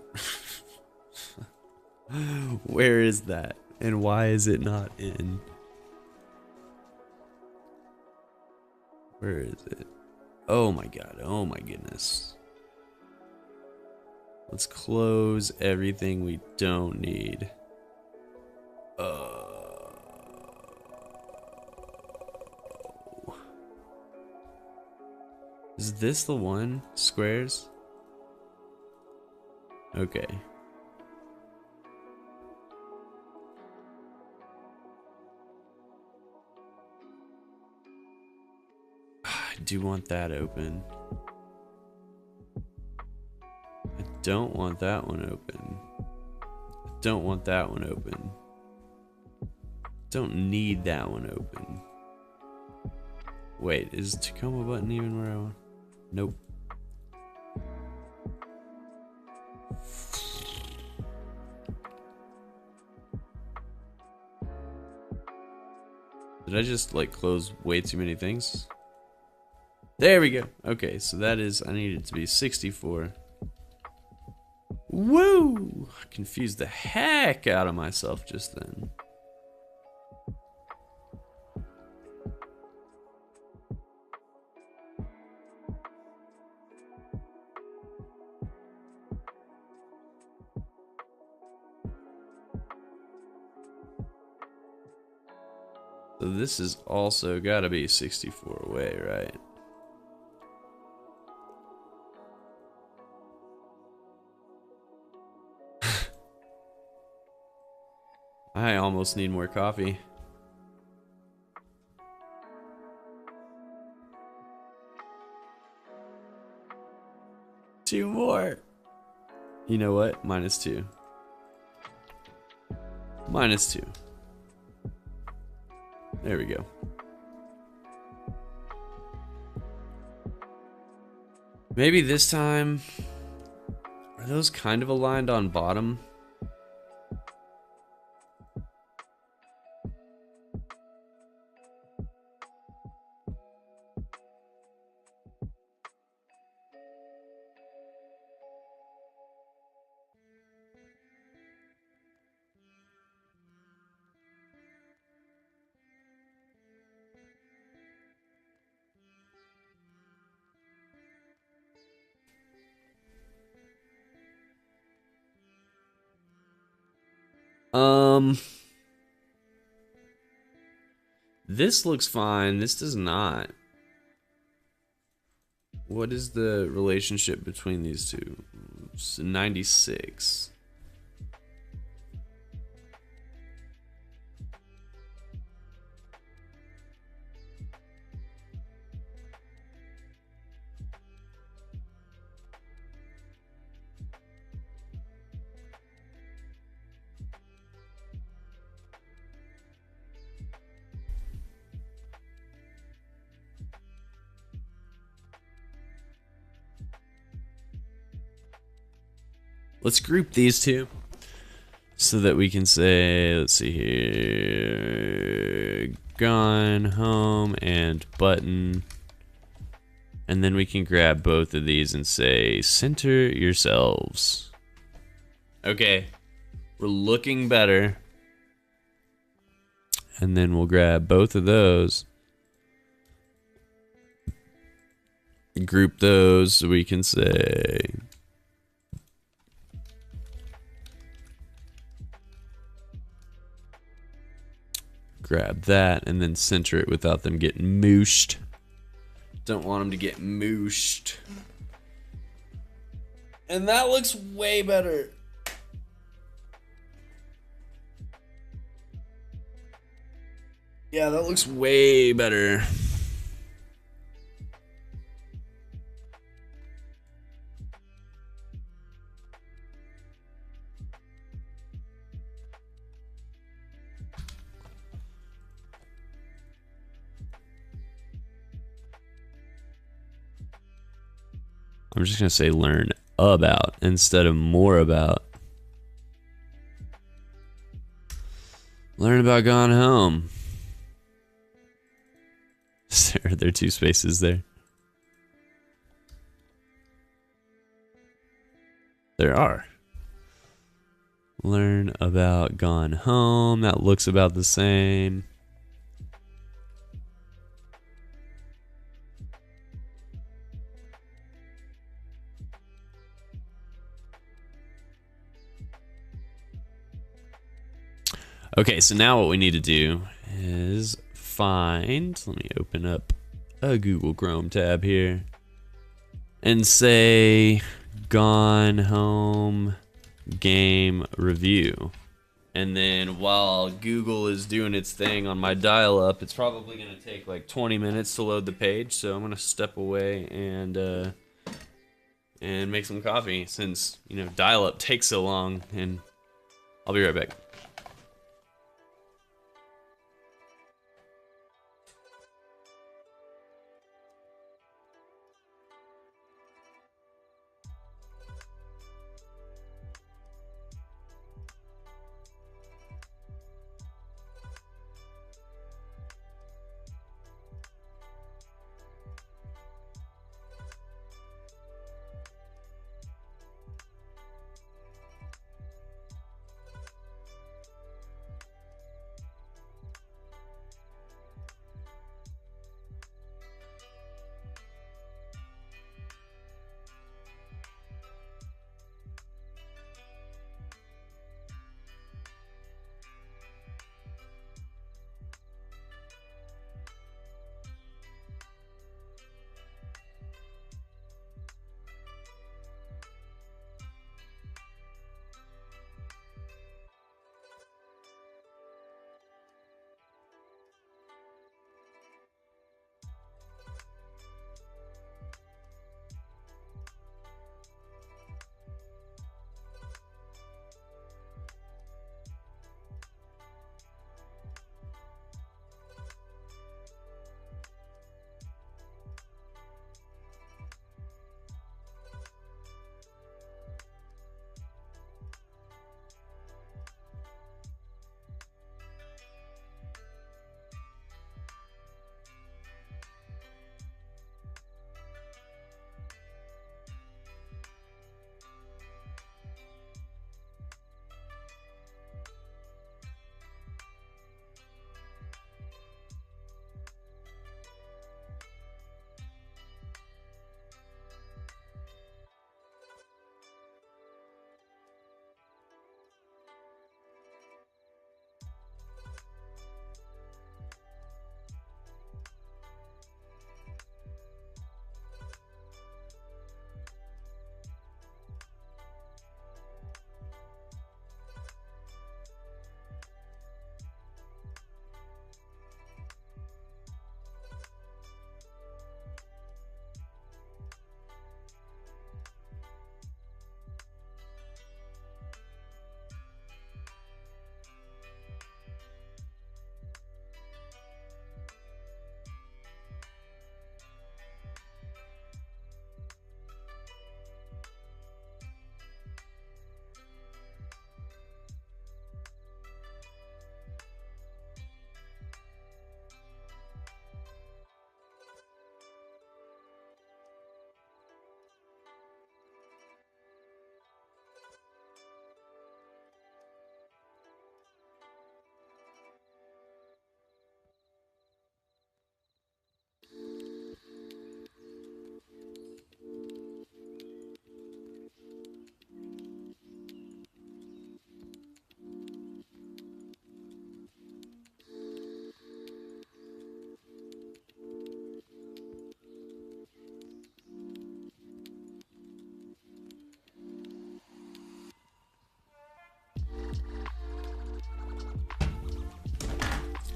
Where is that? And why is it not in? Where is it? Oh my God, oh my goodness. Let's close everything we don't need. Is this the one? Squares? Okay. I do want that open. I don't want that one open. I don't want that one open. Don't need that one open. Wait, is Tacoma button even where I want? Nope. Did I just like close way too many things? There we go. Okay, so that is, I need it to be 64. Woo! I confused the heck out of myself just then. So this is also gotta be 64 away, right? I almost need more coffee. Two more. You know what? -2. -2. There we go. Maybe this time, are those kind of aligned on bottom? This looks fine. This does not. What is the relationship between these two? It's 96. Let's group these two so that we can say, let's see here, gone home and button. And then we can grab both of these and say, center yourselves. Okay, we're looking better. And then we'll grab both of those. Group those so we can say, grab that and then center it without them getting mooshed. Don't want them to get mooshed. And that looks way better. Yeah, that looks way better. I'm just gonna say learn about instead of more about. Learn about gone home. Are there two spaces there? There are. Learn about gone home. That looks about the same. Okay, so now what we need to do is find, let me open up a Google Chrome tab here and say gone home game review. And then while Google is doing its thing on my dial-up, it's probably going to take like 20 minutes to load the page, so I'm going to step away and make some coffee since, you know, dial-up takes so long, and I'll be right back.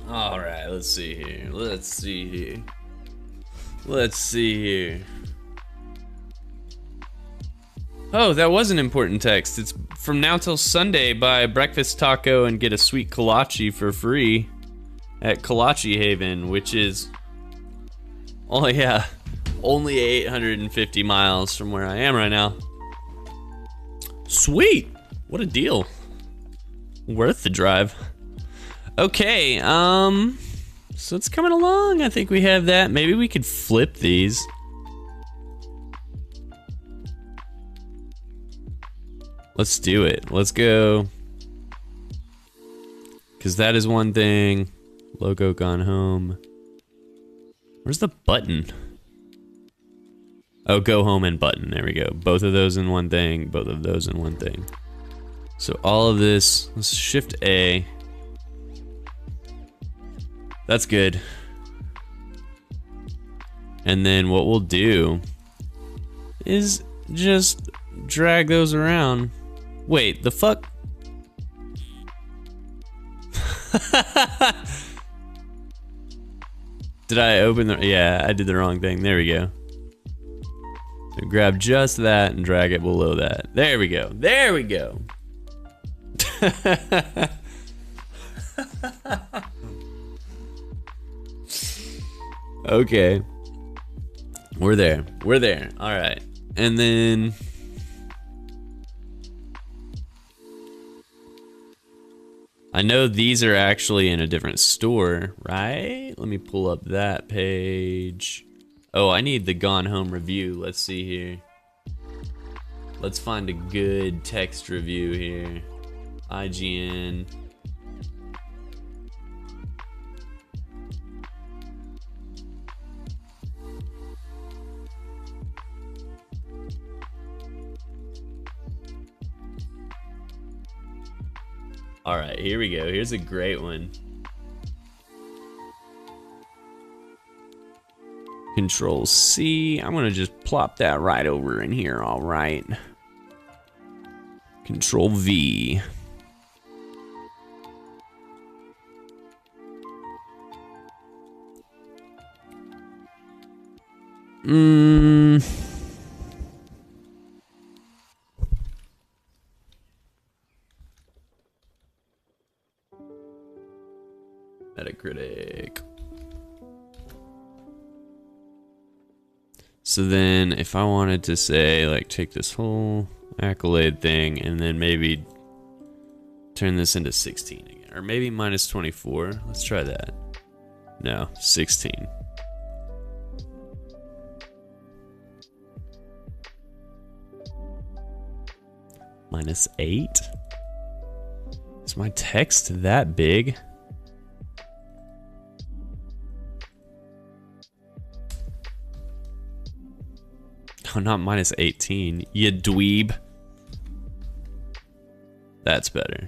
All right, let's see here. Let's see here. Let's see here. Oh, that was an important text. It's from now till Sunday. Buy breakfast taco and get a sweet kolache for free at Kolache Haven, which is, oh yeah, only 850 miles from where I am right now. Sweet, what a deal. Worth the drive. Okay, so it's coming along. I think we have that. Maybe we could flip these. Let's do it. Let's go. Because that is one thing. Logo gone home. Where's the button? Oh, go home and button. There we go. Both of those in one thing. Both of those in one thing. So all of this. Let's shift A. That's good. And then what we'll do is just drag those around. Wait, the fuck? Did I open the... Yeah, I did the wrong thing. There we go. So grab just that and drag it below that. There we go. There we go. Okay. We're there. We're there. All right. And then... I know these are actually in a different store, right? Let me pull up that page. Oh, I need the Gone Home review. Let's see here. Let's find a good text review here. IGN. All right, here we go. Here's a great one. Control C. I'm gonna just plop that right over in here. All right. Control V. Metacritic. So then if I wanted to say, like, take this whole accolade thing and then maybe turn this into 16 again, or maybe minus 24. Let's try that. No, 16. Minus 8? Is my text that big? Oh, not minus 18. You dweeb. That's better.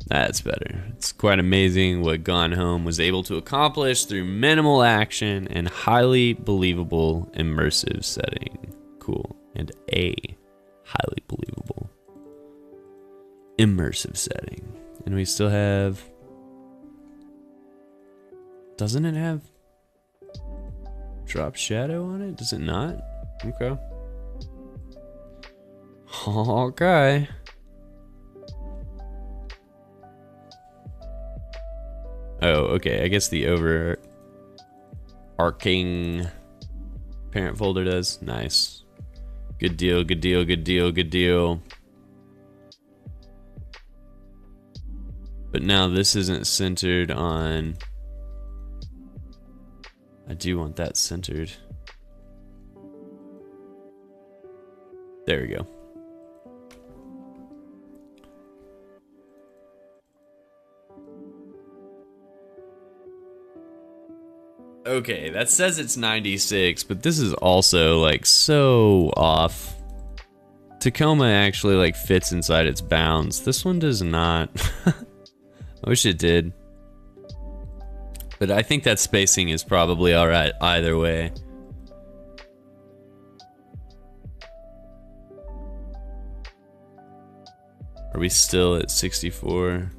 That's better. It's quite amazing what Gone Home was able to accomplish through minimal action and highly believable immersive setting. Cool. And a highly believable immersive setting. And we still have... Doesn't it have drop shadow on it? Does it not? Okay. Okay. Oh, okay. I guess the overarching parent folder does. Nice. Good deal, good deal, good deal, good deal. But now this isn't centered on... I do want that centered. There we go. Okay, that says it's 96, but this is also like so off. Tacoma actually like fits inside its bounds. This one does not. I wish it did. But I think that spacing is probably alright either way. Are we still at 64?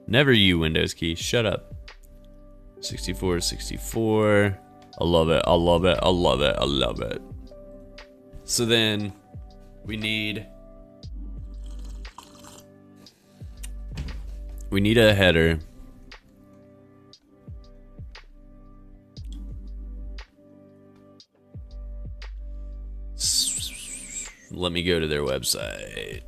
Never you, Windows key. Shut up. 64, 64. I love it. I love it. I love it. I love it. So then we need a header. Let me go to their website.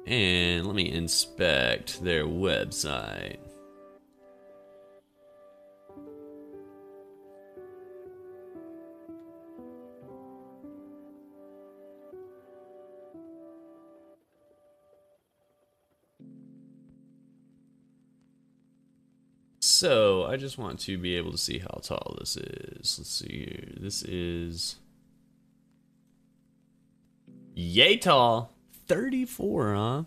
And let me inspect their website. So I just want to be able to see how tall this is. Let's see here. This is yay tall. 34, huh?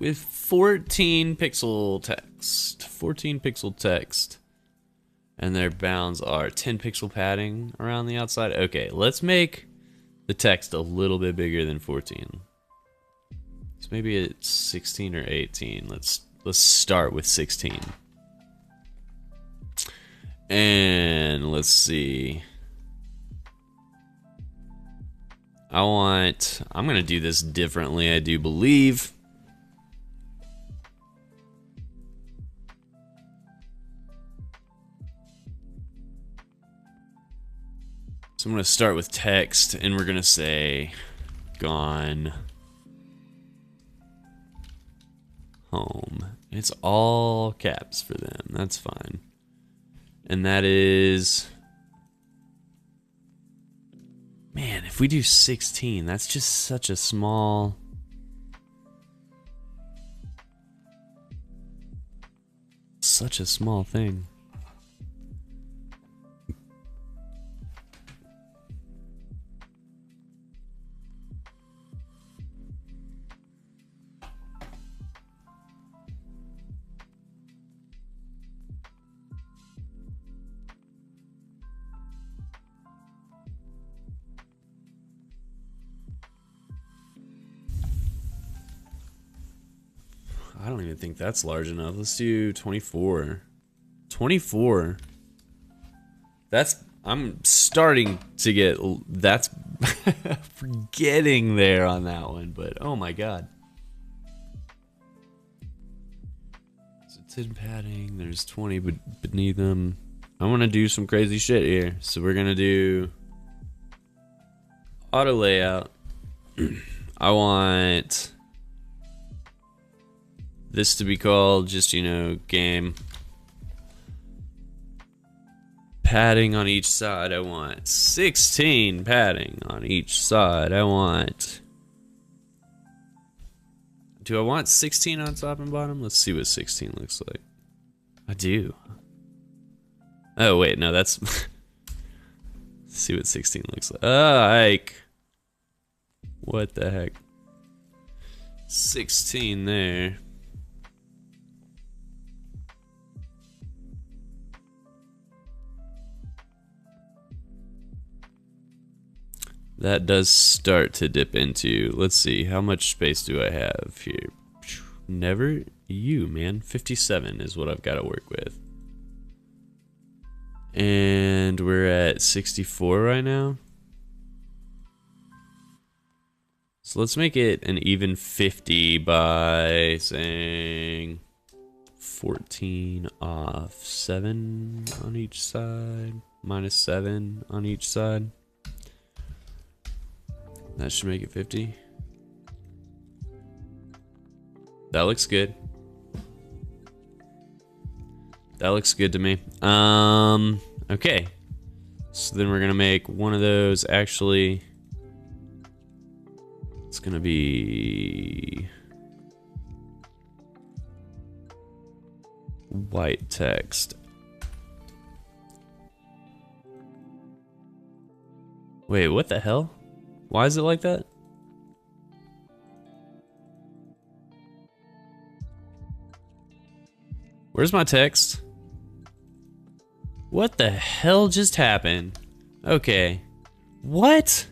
With 14 pixel text. 14 pixel text. And their bounds are 10 pixel padding around the outside. Okay, let's make the text a little bit bigger than 14. So maybe it's 16 or 18. Let's start with 16. And let's see. I'm gonna do this differently, I do believe. So I'm gonna start with text and we're gonna say gone home. It's all caps for them, that's fine. And that is, man, if we do 16, that's just such a small thing. I don't even think that's large enough. Let's do 24. 24. I'm starting to get, that's getting there on that one, but oh my god. So 10 padding, there's 20 beneath them. I want to do some crazy shit here. So we're gonna do auto layout. I want this to be called just, you know, game. Padding on each side, I want 16 padding on each side. I want, do I want 16 on top and bottom? Let's see what 16 looks like. I do. Oh wait, no, that's let's see what 16 looks like. Like, what the heck? 16 there. That does start to dip into, let's see, how much space do I have here? Never you, man. 57 is what I've got to work with. And we're at 64 right now. So let's make it an even 50 by saying 14 off 7 on each side, minus 7 on each side. That should make it 50. That looks good. That looks good to me. Okay. So then we're gonna make one of those actually. It's gonna be white text. Wait, what the hell? Why is it like that? Where's my text? What the hell just happened? Okay. What?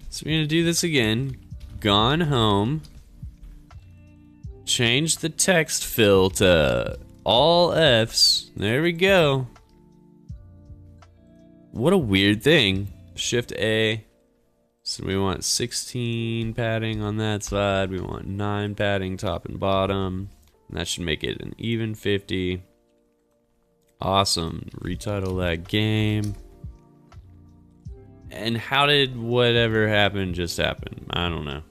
So we're gonna do this again. gone home, changed the text fill to all F's. There we go. What a weird thing. Shift A. So we want 16 padding on that side. We want 9 padding top and bottom. And that should make it an even 50. Awesome. Retitle that game. And how did whatever happened just happen? I don't know.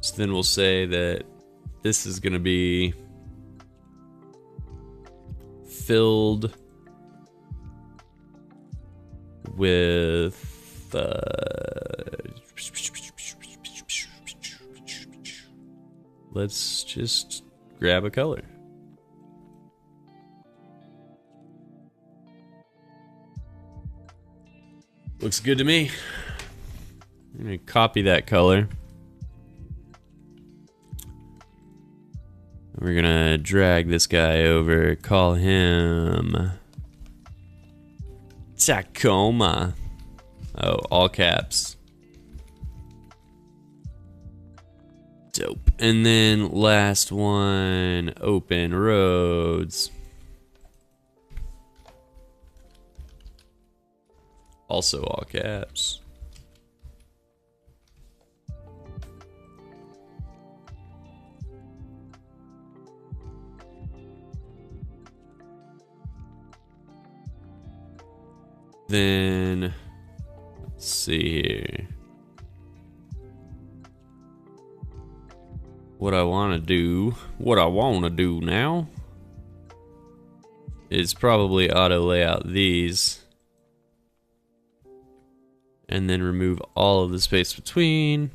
So then we'll say that this is going to be filled with let's just grab a color. Looks good to me. I'm gonna copy that color. We're gonna drag this guy over, call him Tacoma. Oh, all caps. Dope. And then last one, open roads. Also all caps. Then, let's see here. What I want to do now is probably auto layout these. And then remove all of the space between.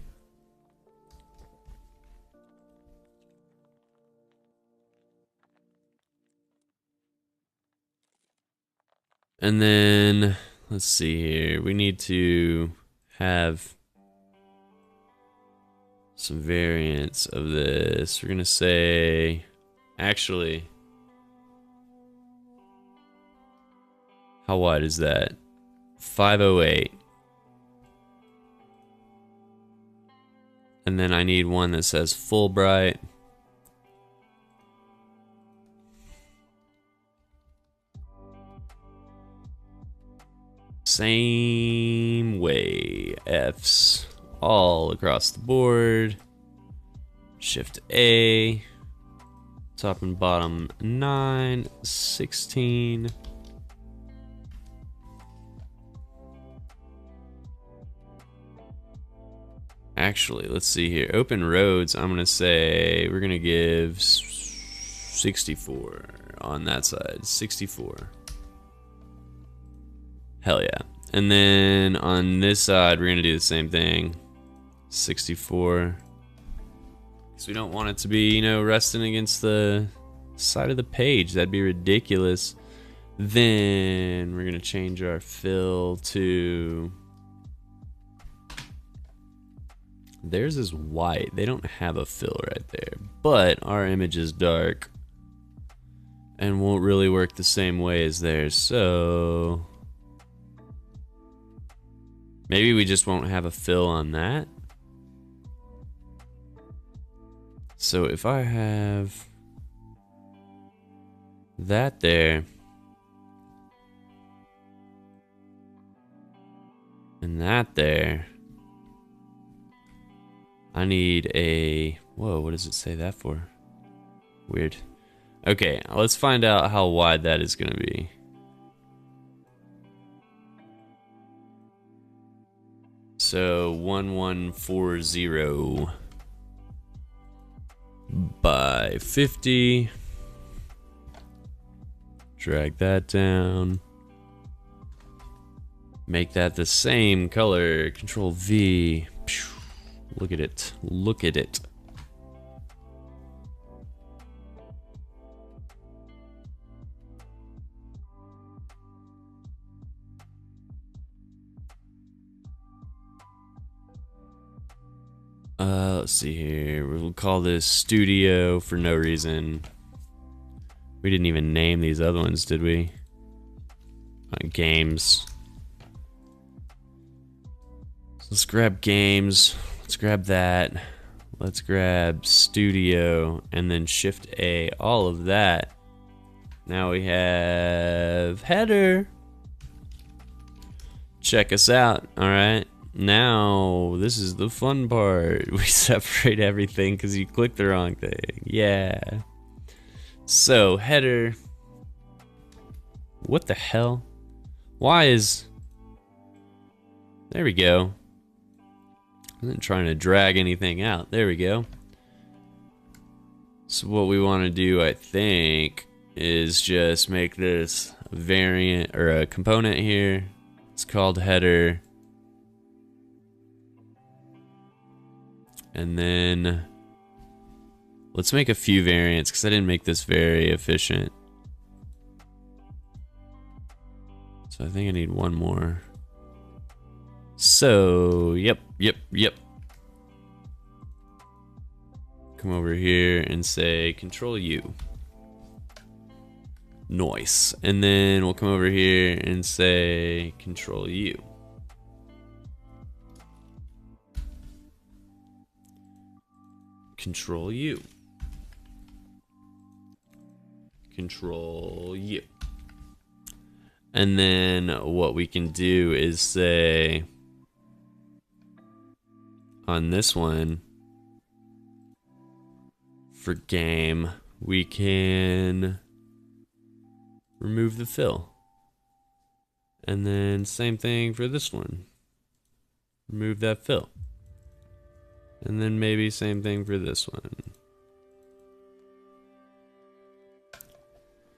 And then, let's see here. We need to have some variants of this. We're gonna say, actually, how wide is that? 508. And then I need one that says Fulbright. Same way, F's all across the board. Shift A, top and bottom 9, 16. Actually, let's see here. Open roads, I'm gonna say we're gonna give 64 on that side. 64. Hell yeah. And then on this side, we're gonna do the same thing. 64. Because we don't want it to be, you know, resting against the side of the page. That'd be ridiculous. Then we're gonna change our fill to... Theirs is white. They don't have a fill right there. But our image is dark. And won't really work the same way as theirs. So... maybe we just won't have a fill on that. So if I have that there and that there, I need a, whoa, what does it say that for? Weird. Okay, let's find out how wide that is gonna be. So 1140 by 50. Drag that down. Make that the same color. Control V. Look at it. Look at it. Let's see here. We'll call this Studio for no reason. We didn't even name these other ones, did we? Games. Let's grab games. Let's grab that. Let's grab studio and then Shift A, all of that. Now we have header. Check us out. All right. Now this is the fun part. We separate everything because you clicked the wrong thing. Yeah. So header. What the hell? Why is... There we go. I wasn't trying to drag anything out. There we go. So what we want to do, I think, is just make this a variant or a component here. It's called header. And then let's make a few variants because I didn't make this very efficient. So I think I need one more. So, yep. Come over here and say Control U. Nice. And then we'll come over here and say Control U. Control U. Control U. And then what we can do is say on this one for game, we can remove the fill. And then same thing for this one. Remove that fill. And then maybe same thing for this one.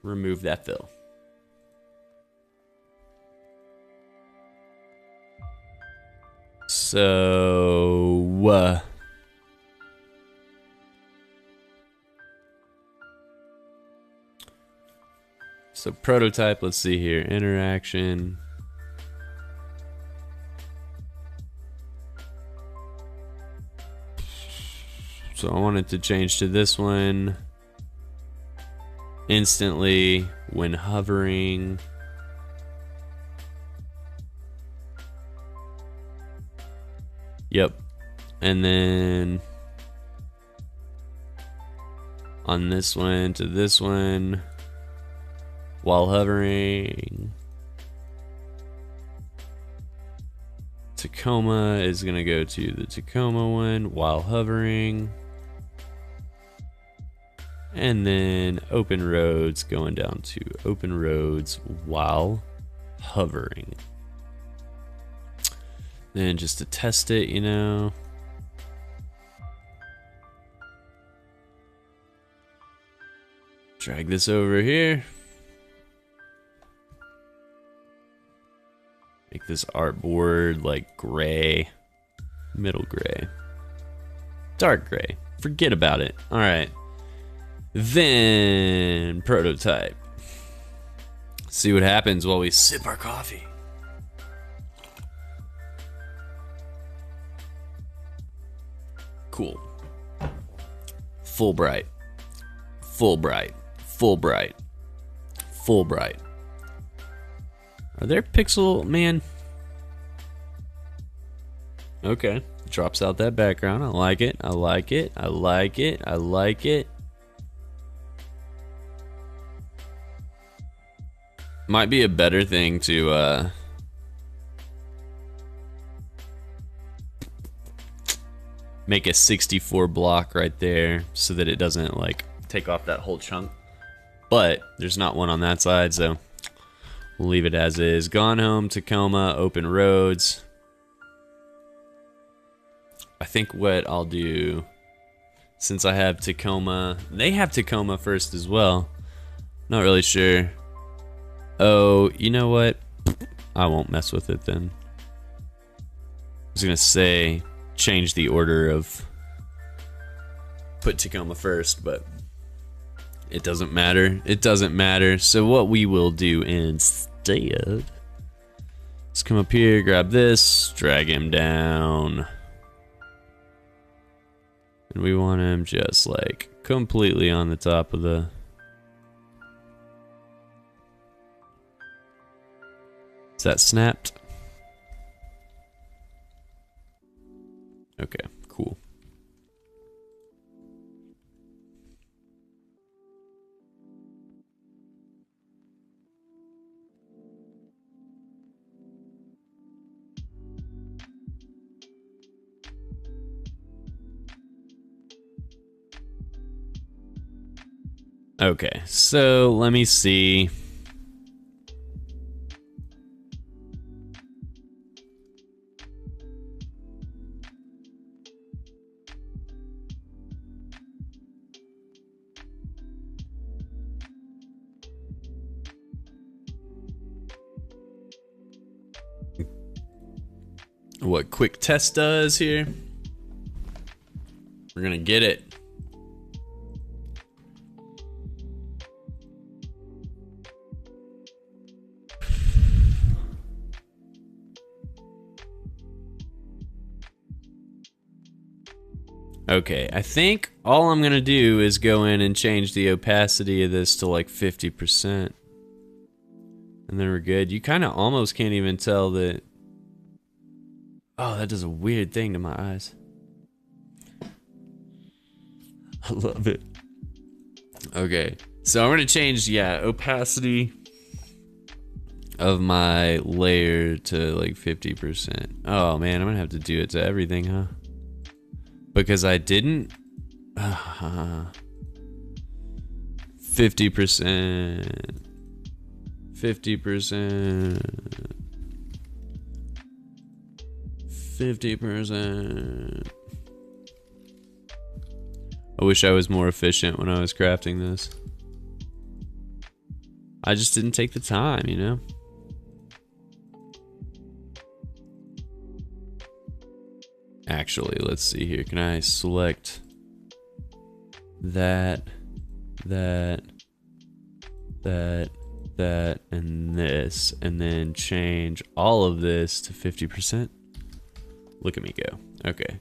Remove that fill. So, so prototype, let's see here, interaction. So I wanted to change to this one. Instantly when hovering. Yep. And then on this one to this one while hovering. Tacoma is going to go to the Tacoma one while hovering. And then open roads going down to open roads while hovering. Then just to test it, you know. Drag this over here. Make this artboard like gray. Middle gray. Dark gray. Forget about it. Alright. Then prototype. See what happens while we sip our coffee. Cool. Full bright. Full bright. Full bright. Full bright. Are there pixel, man? Okay. Drops out that background. I like it. I like it. I like it. I like it. Might be a better thing to make a 64 block right there so that it doesn't like take off that whole chunk. But there's not one on that side, so we'll leave it as is. Gone home, Tacoma, open roads. I think what I'll do, since I have Tacoma, they have Tacoma first as well. Not really sure. Oh, you know what? I won't mess with it then. I was gonna say change the order of put Tacoma first, but it doesn't matter. It doesn't matter. So what we will do instead, let's come up here, grab this, drag him down. And we want him just like completely on the top of the... Is that snapped? Okay, cool. Okay, so let me see. What quick test does here. We're gonna get it. Okay, I think all I'm gonna do is go in and change the opacity of this to like 50%. And then we're good. You kind of almost can't even tell that. Oh, that does a weird thing to my eyes. I love it. Okay, so I'm gonna change, yeah, opacity of my layer to like 50%. Oh man, I'm gonna have to do it to everything, huh? Because I didn't. 50%. 50%. 50%. I wish I was more efficient when I was crafting this. I just didn't take the time, you know? Actually, let's see here. Can I select that, and this, and then change all of this to 50%? Look at me go. Okay.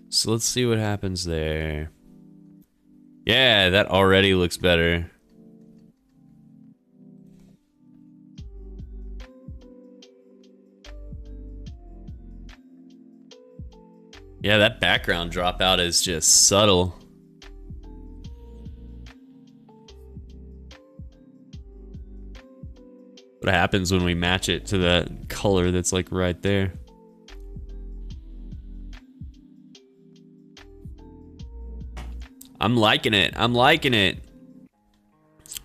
So let's see what happens there. Yeah, that already looks better. Yeah, that background dropout is just subtle. What happens when we match it to that color that's like right there? I'm liking it. I'm liking it.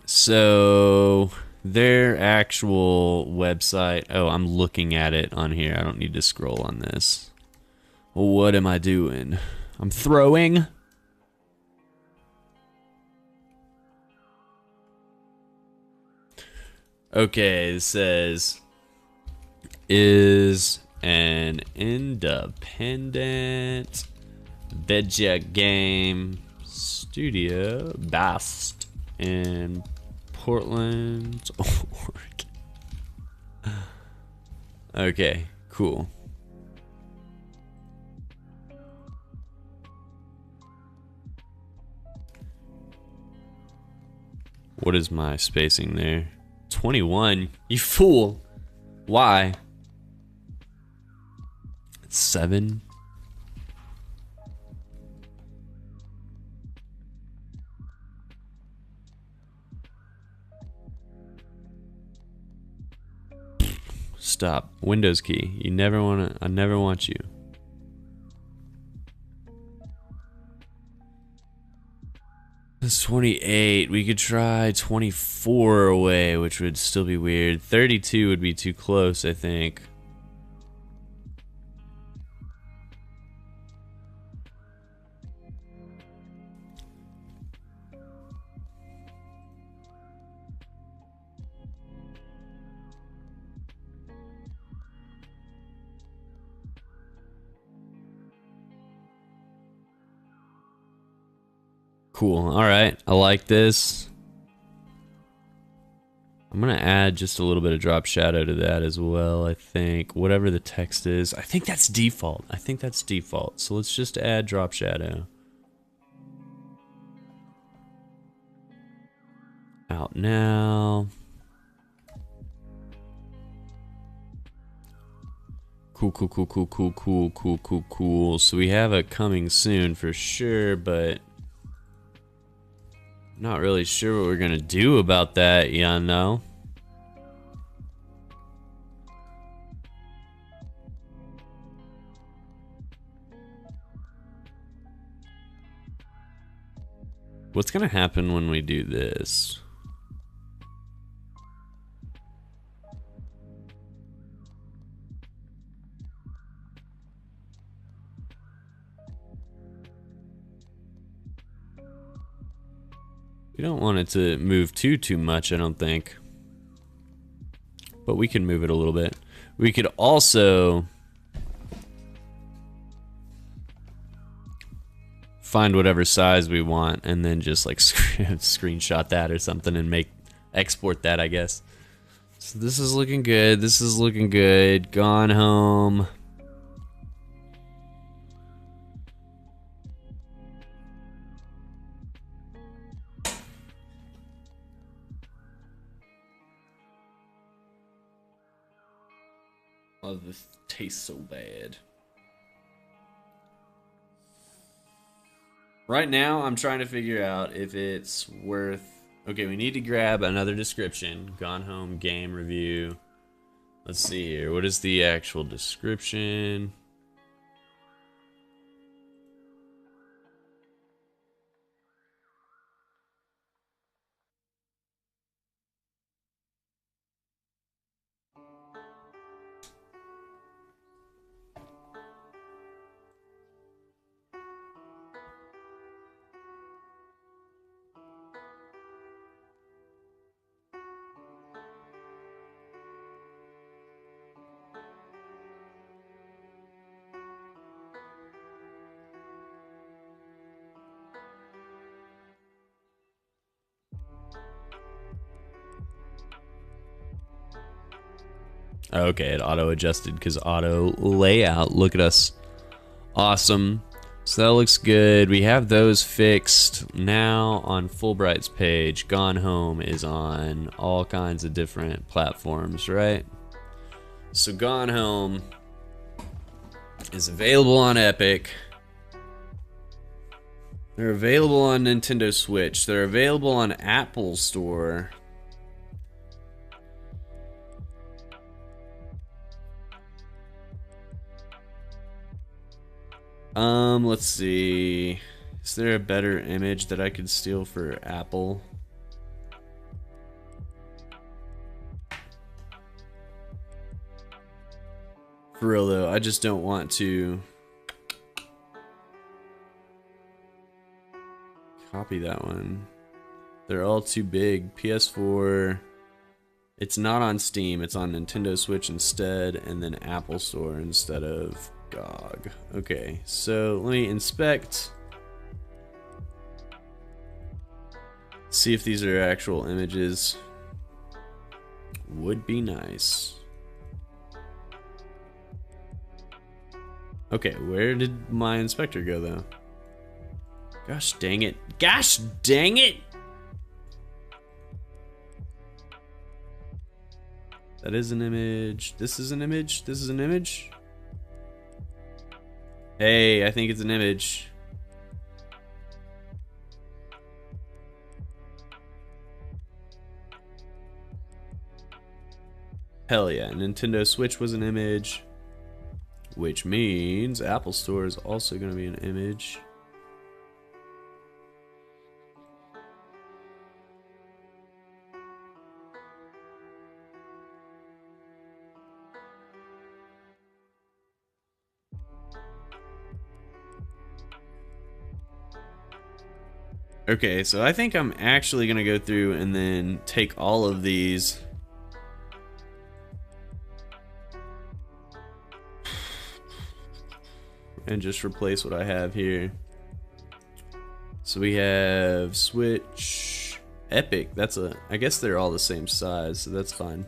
So their actual website. Oh, I'm looking at it on here. I don't need to scroll on this. What am I doing? I'm throwing. Okay, it says is an independent video game studio based in Portland, Oregon. Okay, cool. What is my spacing there? 21? You fool. Why? It's 7. Stop. Windows key. You never want to. I never want you. It's 28. We could try 24 away, which would still be weird. 32 would be too close, I think. Cool. All right. I like this. I'm going to add just a little bit of drop shadow to that as well, I think. Whatever the text is. I think that's default. I think that's default. So let's just add drop shadow. Out now. Cool, cool, cool, cool, cool, cool, cool, cool, cool. So we have a coming soon for sure, but not really sure what we're gonna do about that, you know? What's gonna happen when we do this? We don't want it to move too much, I don't think. But we can move it a little bit. We could also find whatever size we want and then just like screenshot that or something and export that, I guess. So this is looking good. This is looking good. Gone home. Oh, this tastes so bad. Right now, I'm trying to figure out if it's worth... Okay, we need to grab another description. Gone home, game review. Let's see here. What is the actual description? Okay, it auto-adjusted because auto layout. Look at us. Awesome. So that looks good. We have those fixed. Now on Fulbright's page, Gone Home is on all kinds of different platforms, right? So Gone Home is available on Epic. They're available on Nintendo Switch. They're available on Apple Store. Let's see. Is there a better image that I could steal for Apple? For real though, I just don't want to copy that one. They're all too big. PS4, it's not on Steam, it's on Nintendo Switch instead, and then Apple Store instead of GOG. Okay, so let me inspect. See if these are actual images. Would be nice. Okay, where did my inspector go though? Gosh dang it. Gosh dang it! That is an image. This is an image. This is an image. Hey, I think it's an image. Hell yeah, Nintendo Switch was an image. Which means Apple Store is also going to be an image. Okay, so I think I'm actually going to go through and then take all of these and just replace what I have here. So we have Switch, Epic. I guess they're all the same size, so that's fine.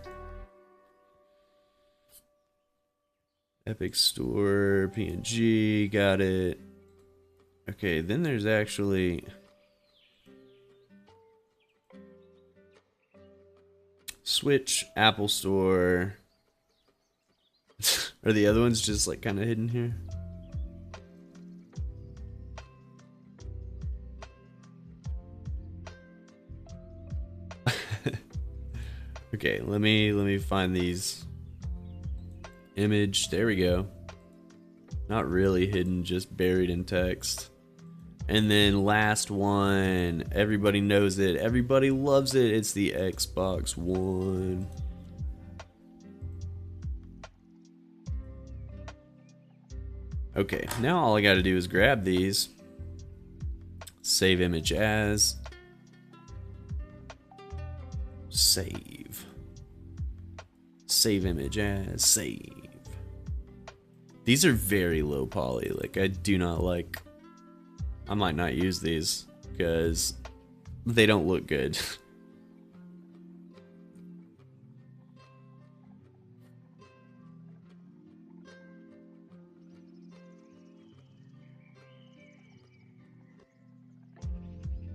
Epic Store, PNG, got it. Okay, then there's actually Switch, Apple Store. Are the other ones just like kind of hidden here? Okay, let me find these. Image, there we go. Not really hidden, just buried in text. And then last one, everybody knows it, everybody loves it, it's the Xbox One. Okay, now all I gotta do is grab these, save image as, save image as, save. These are very low poly, like I do not like, I might not use these because they don't look good.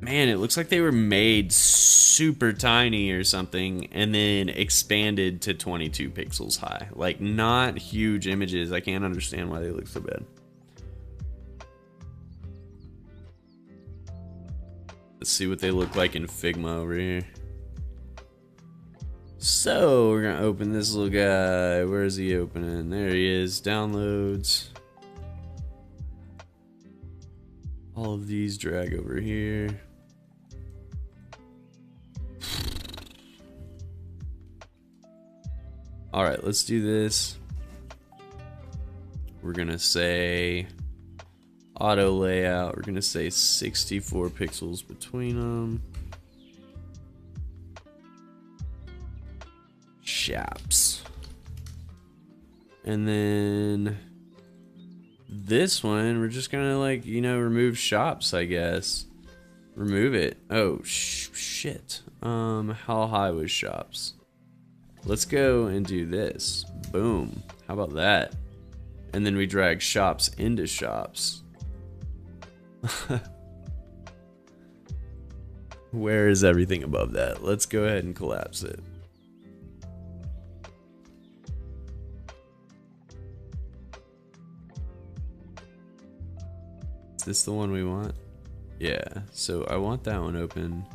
Man, it looks like they were made super tiny or something and then expanded to 22 pixels high. Like, not huge images. I can't understand why they look so bad. Let's see what they look like in Figma over here. So, we're gonna open this little guy. Where is he opening? There he is. Downloads. All of these drag over here. All right, let's do this. We're gonna say auto layout. We're gonna say 64 pixels between them. Shops. And then this one, we're just gonna like, you know, remove shops, I guess. Remove it. Oh, shit. How high was shops? Let's go and do this. Boom. How about that? And then we drag shops into shops. Where is everything above that? Let's go ahead and collapse it. Is this the one we want? Yeah, so I want that one open.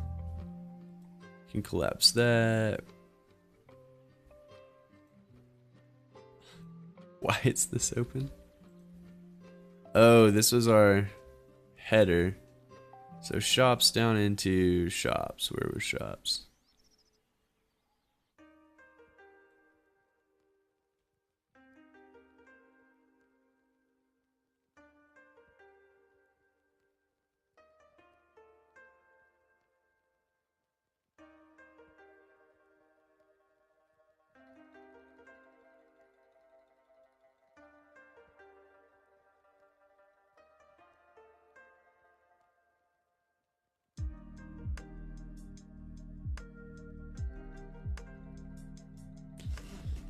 Can collapse that. Why is this open? Oh, this was our header. So shops down into shops. Where were shops?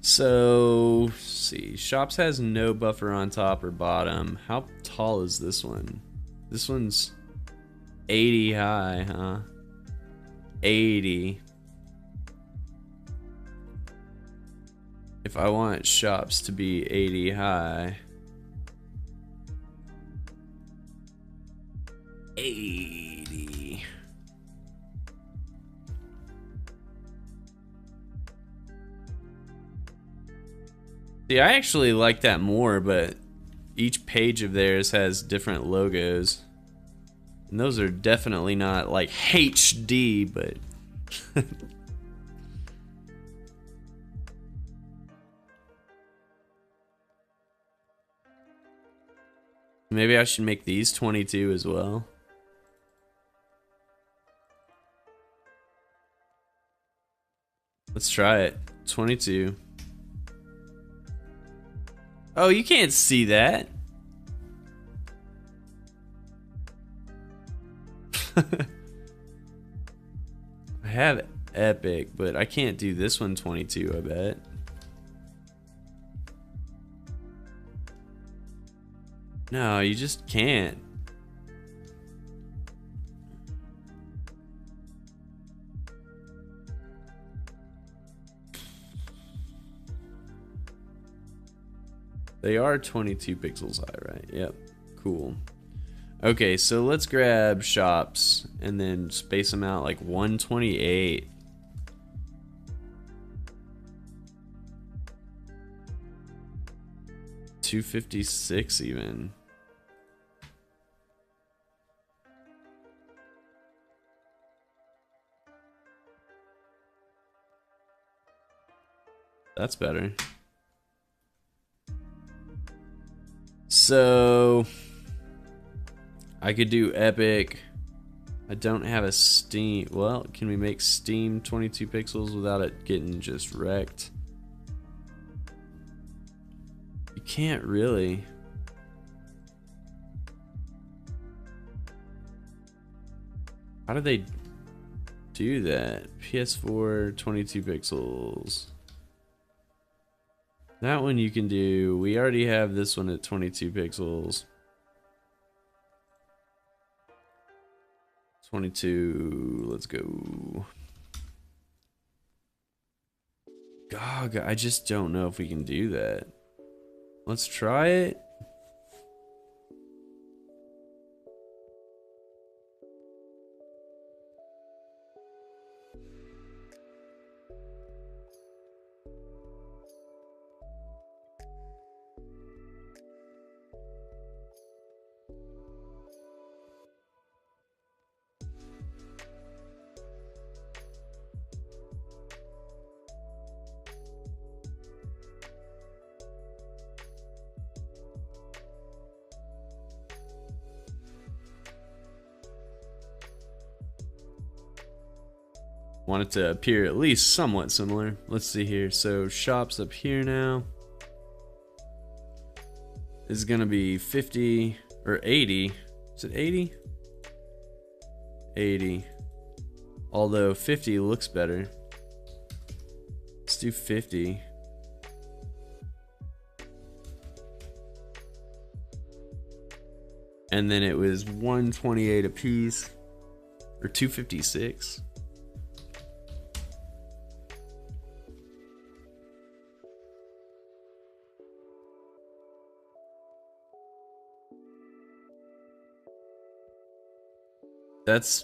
So, let's see, shops has no buffer on top or bottom. How tall is this one? This one's 80 high, huh? 80. If I want shops to be 80 high. 80. See, I actually like that more, but each page of theirs has different logos. And those are definitely not like HD, but maybe I should make these 22 as well. Let's try it. 22. Oh, you can't see that. I have Epic, but I can't do this one 22, I bet. No, you just can't. They are 22 pixels high, right? Yep. Cool. Okay, so let's grab shops and then space them out like 128. $256 even. That's better. So I could do Epic. I don't have a Steam. Well, can we make Steam 22 pixels without it getting just wrecked? You can't really. How do they do that? PS4 22 pixels. That one you can do. We already have this one at 22 pixels. 22, let's go. God, I just don't know if we can do that. Let's try it. Want it to appear at least somewhat similar. Let's see here. So shops up here now is gonna be 50 or 80. Is it 80? 80. Although 50 looks better. Let's do 50. And then it was 128 a piece, or 256. That's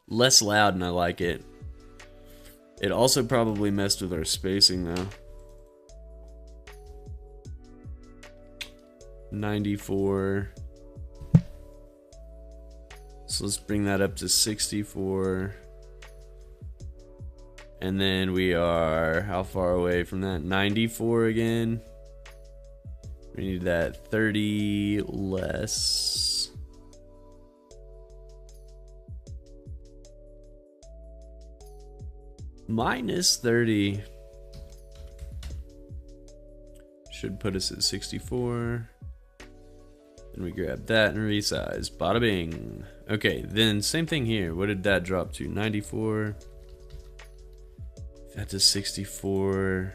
less loud and I like it. It also probably messed with our spacing though. 94. So let's bring that up to 64. And then we are how far away from that? 94 again. We need that 30 less. Minus 30 should put us at 64. Then we grab that and resize. Bada bing. Okay, then same thing here. What did that drop to? 94. That to 64.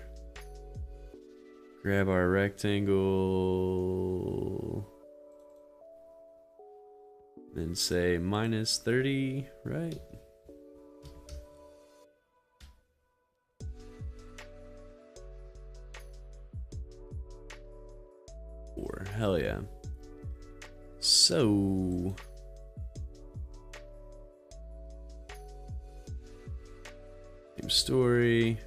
Grab our rectangle. Then say minus 30, right? Hell yeah. So same story.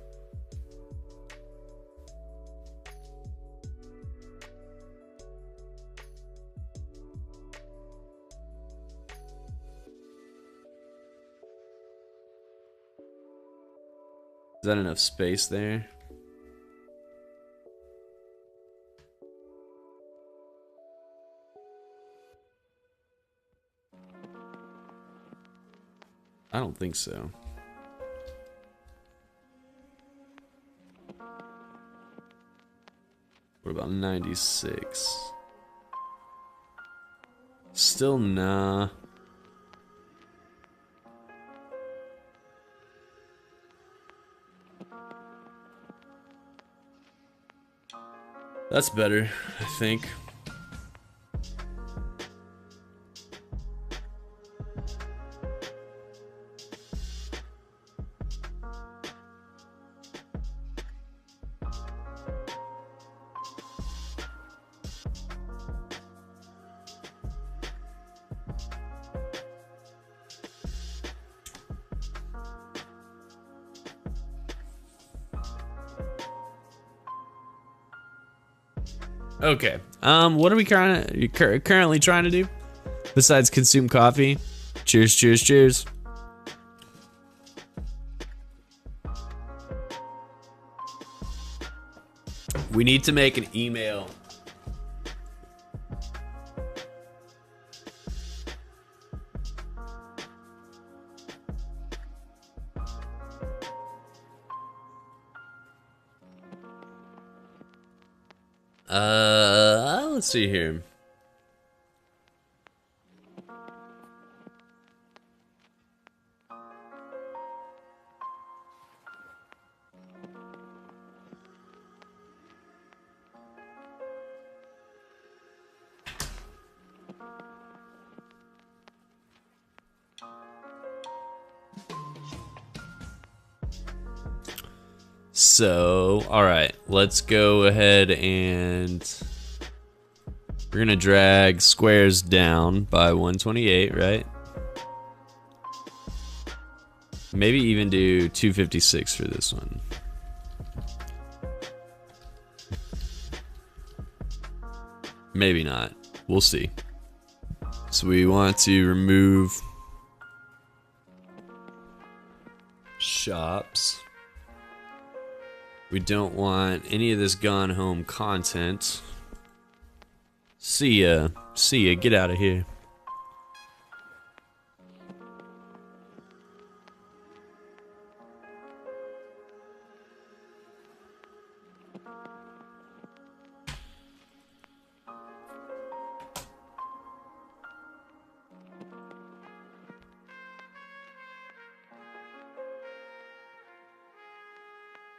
Is that enough space there? I don't think so. What about 96? Still nah. That's better, I think. Okay. What are we currently trying to do besides consume coffee? Cheers, cheers, cheers. We need to make an email. Let's see here. So, all right, let's go ahead and we're gonna drag squares down by 128, right? Maybe even do 256 for this one. Maybe not. We'll see. So we want to remove shops. We don't want any of this gone home content. See ya. See ya. Get out of here.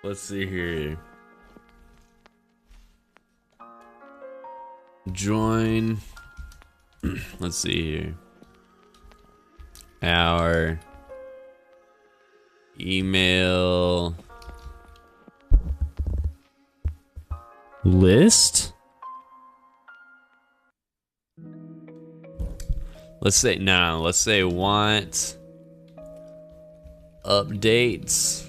Let's see here. Join. Let's see here. Our email list. Let's say no. Let's say want updates.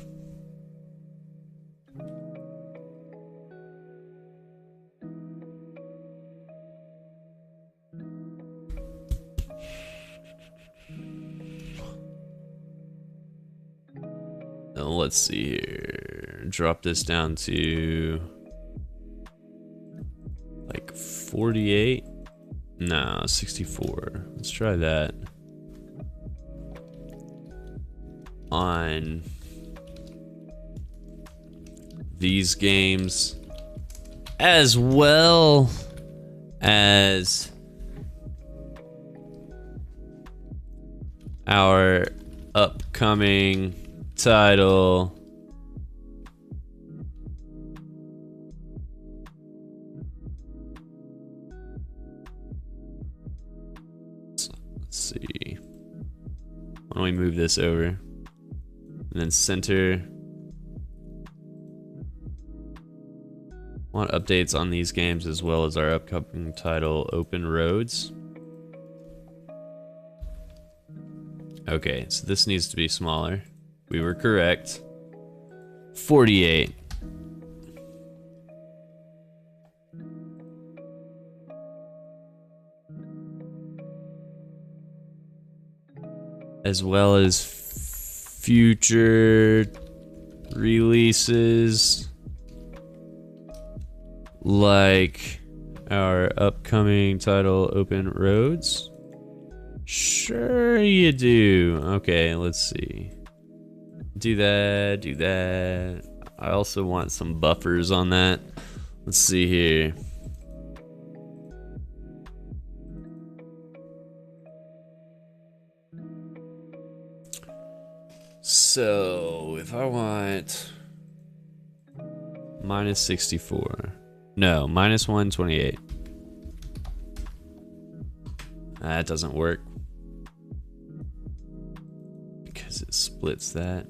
Let's see here. Drop this down to like 48. No, 64. Let's try that. On these games, as well as our upcoming title. Let's see. Why don't we move this over? And then center. Want updates on these games as well as our upcoming title, Open Roads. Okay, so this needs to be smaller. We were correct. 48. As well as future releases like our upcoming title, Open Roads. Sure you do. Okay, let's see. Do that, do that. I also want some buffers on that. Let's see here. So, if I want minus 64. No, minus 128. That doesn't work. Because it splits that.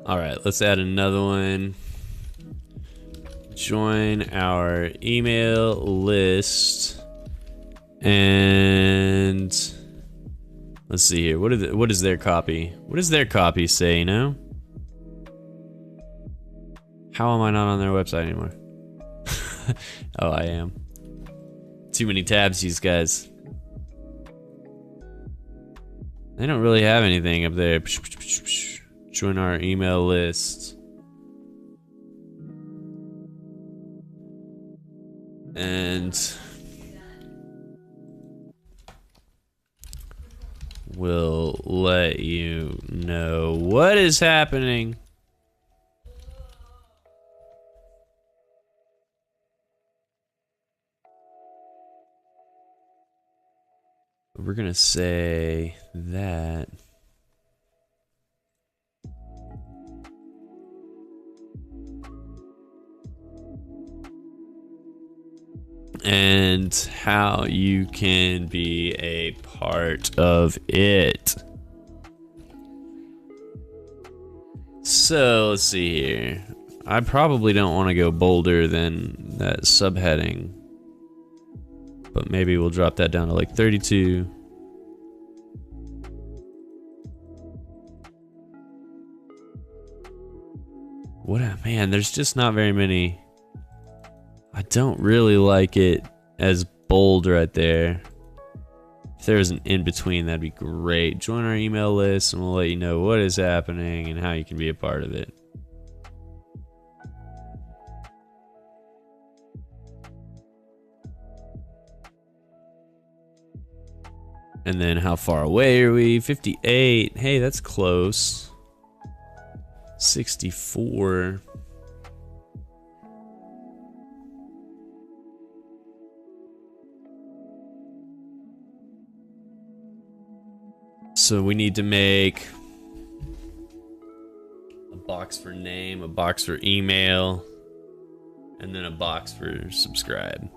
All right, let's add another one. Join our email list. And let's see here. What is their copy? What does their copy say, you know? How am I not on their website anymore? Oh, I am. Too many tabs, these guys. They don't really have anything up there. Join our email list. And we'll let you know what is happening. We're gonna say that and how you can be a part of it. So let's see here. I probably don't want to go bolder than that subheading, but maybe we'll drop that down to like 32. What a man, there's just not very many. I don't really like it as bold right there. If there was an in-between, that'd be great. Join our email list and we'll let you know what is happening and how you can be a part of it. And then how far away are we? 58. Hey, that's close. 64. So we need to make a box for name, a box for email, and then a box for subscribe.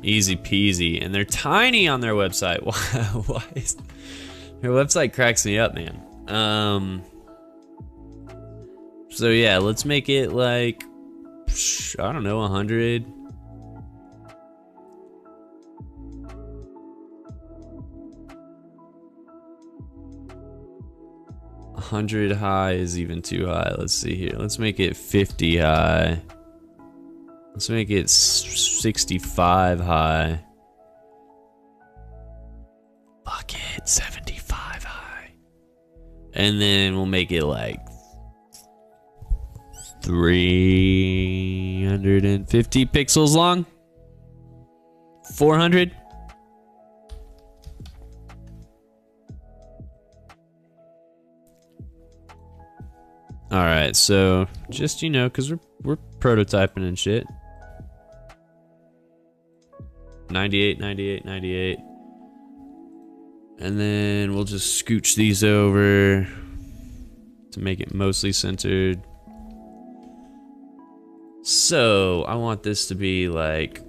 Easy peasy. And they're tiny on their website. Why is their website cracks me up, man. So yeah, let's make it like, I don't know, 100. High is even too high. Let's see here. Let's make it 50 high. Let's make it 65 high. Fuck it, 75 high. And then we'll make it like 350 pixels long. 400. All right, so just, you know, because we're prototyping and shit. 98, 98, 98. And then we'll just scooch these over to make it mostly centered. So I want this to be like,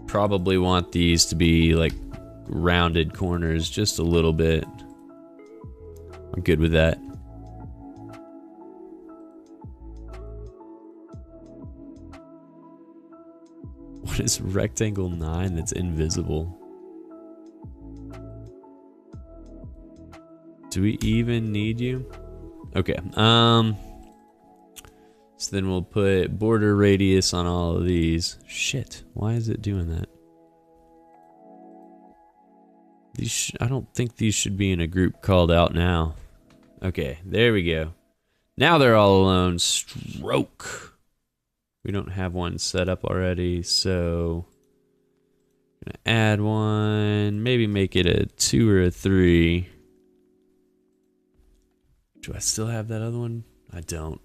probably want these to be like rounded corners just a little bit. I'm good with that. What is rectangle 9 that's invisible? Do we even need you? Okay, so then we'll put border radius on all of these. Shit, why is it doing that? These I don't think these should be in a group called out now. Okay, there we go. Now they're all alone. Stroke. We don't have one set up already, so I'm gonna add one. Maybe make it a 2 or a 3. Do I still have that other one? I don't.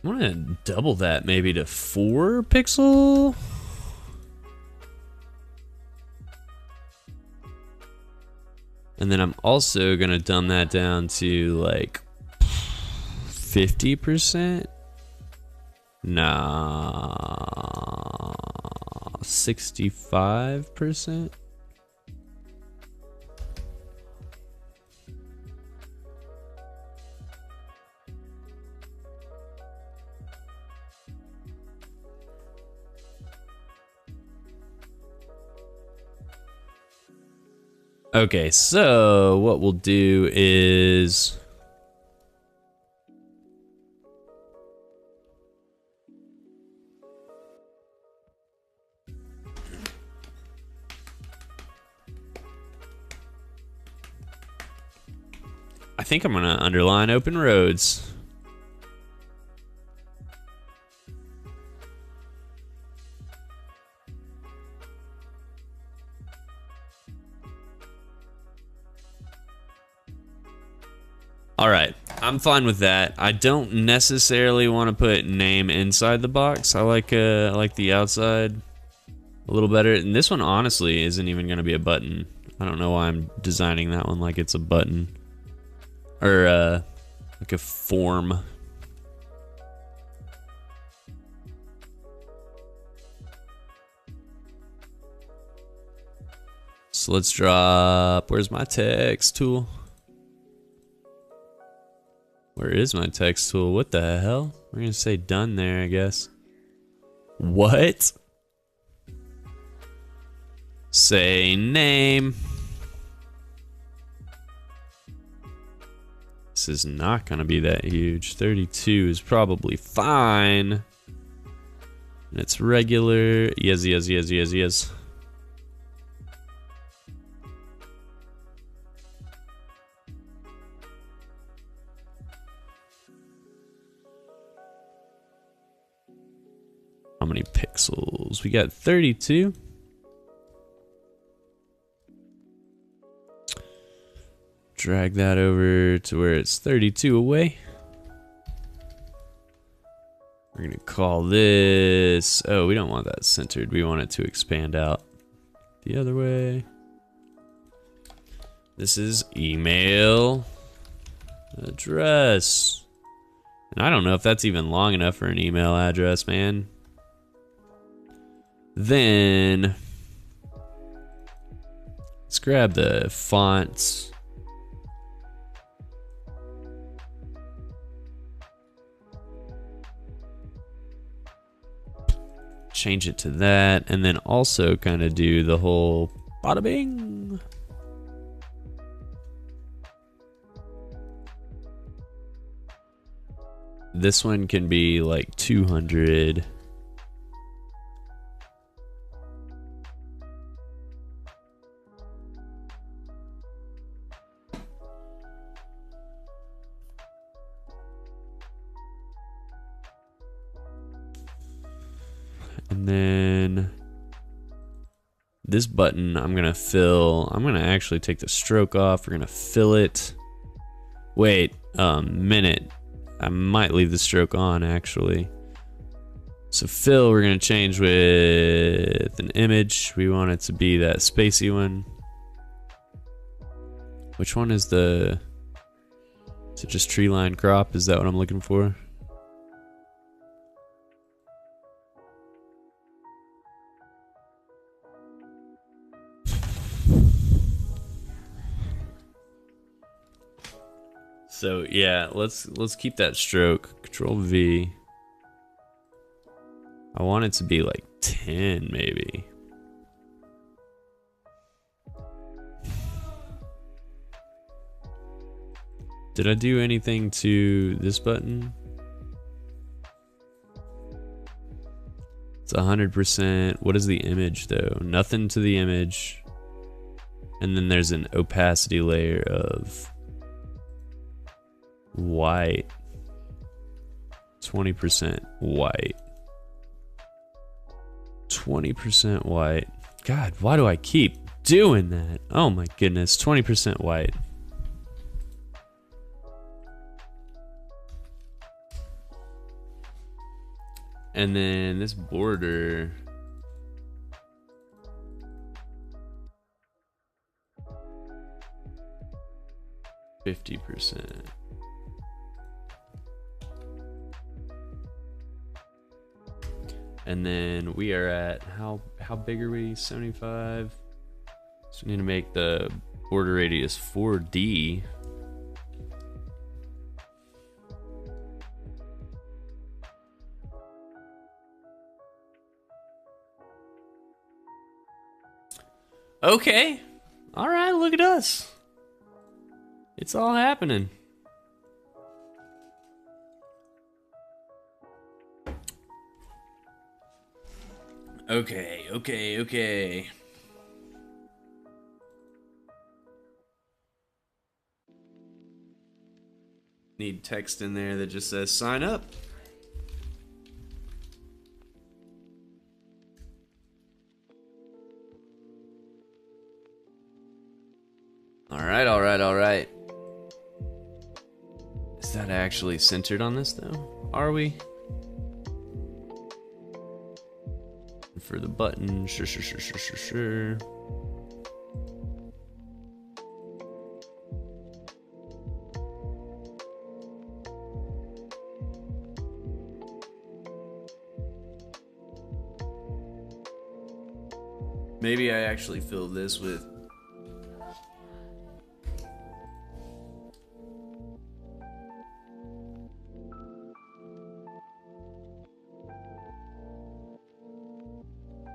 I'm gonna double that maybe to 4 pixel. And then I'm also gonna dumb that down to like 50%. Nah, 65%. Okay, so what we'll do is I think I'm gonna underline open roads. All right, I'm fine with that. I don't necessarily want to put name inside the box. I like the outside a little better. And this one honestly isn't even gonna be a button. I don't know why I'm designing that one like it's a button or like a form. So let's drop. Where's my text tool? Where is my text tool? What the hell? We're gonna say done there, I guess. What? Say name. This is not gonna be that huge. 32 is probably fine. And it's regular. Yes, yes, yes, yes, yes. How many pixels? We got 32. Drag that over to where it's 32 away. We're gonna call this, oh, we don't want that centered. We want it to expand out the other way. This is email address. And I don't know if that's even long enough for an email address, man. Then let's grab the fonts. Change it to that, and then also kind of do the whole bada bing. This one can be like 200. And then this button, I'm gonna fill. I'm gonna actually take the stroke off. We're gonna fill it. Wait, minute. I might leave the stroke on actually. So fill, we're gonna change with an image. We want it to be that spacey one. Which one is the? Is it just tree line crop? Is that what I'm looking for? So yeah, let's keep that stroke. Control V. I want it to be like 10 maybe. Did I do anything to this button? It's 100%. What is the image though? Nothing to the image. And then there's an opacity layer of white. 20% white. 20% white. God, why do I keep doing that? Oh my goodness, 20% white. And then this border, %. And then we are at how big are we? 75. So we need to make the border radius 4D. Okay. All right, look at us. It's all happening. Okay. Need text in there that just says sign up. All right. Is that actually centered on this though? Are we? For the button, sure. Maybe I actually filled this with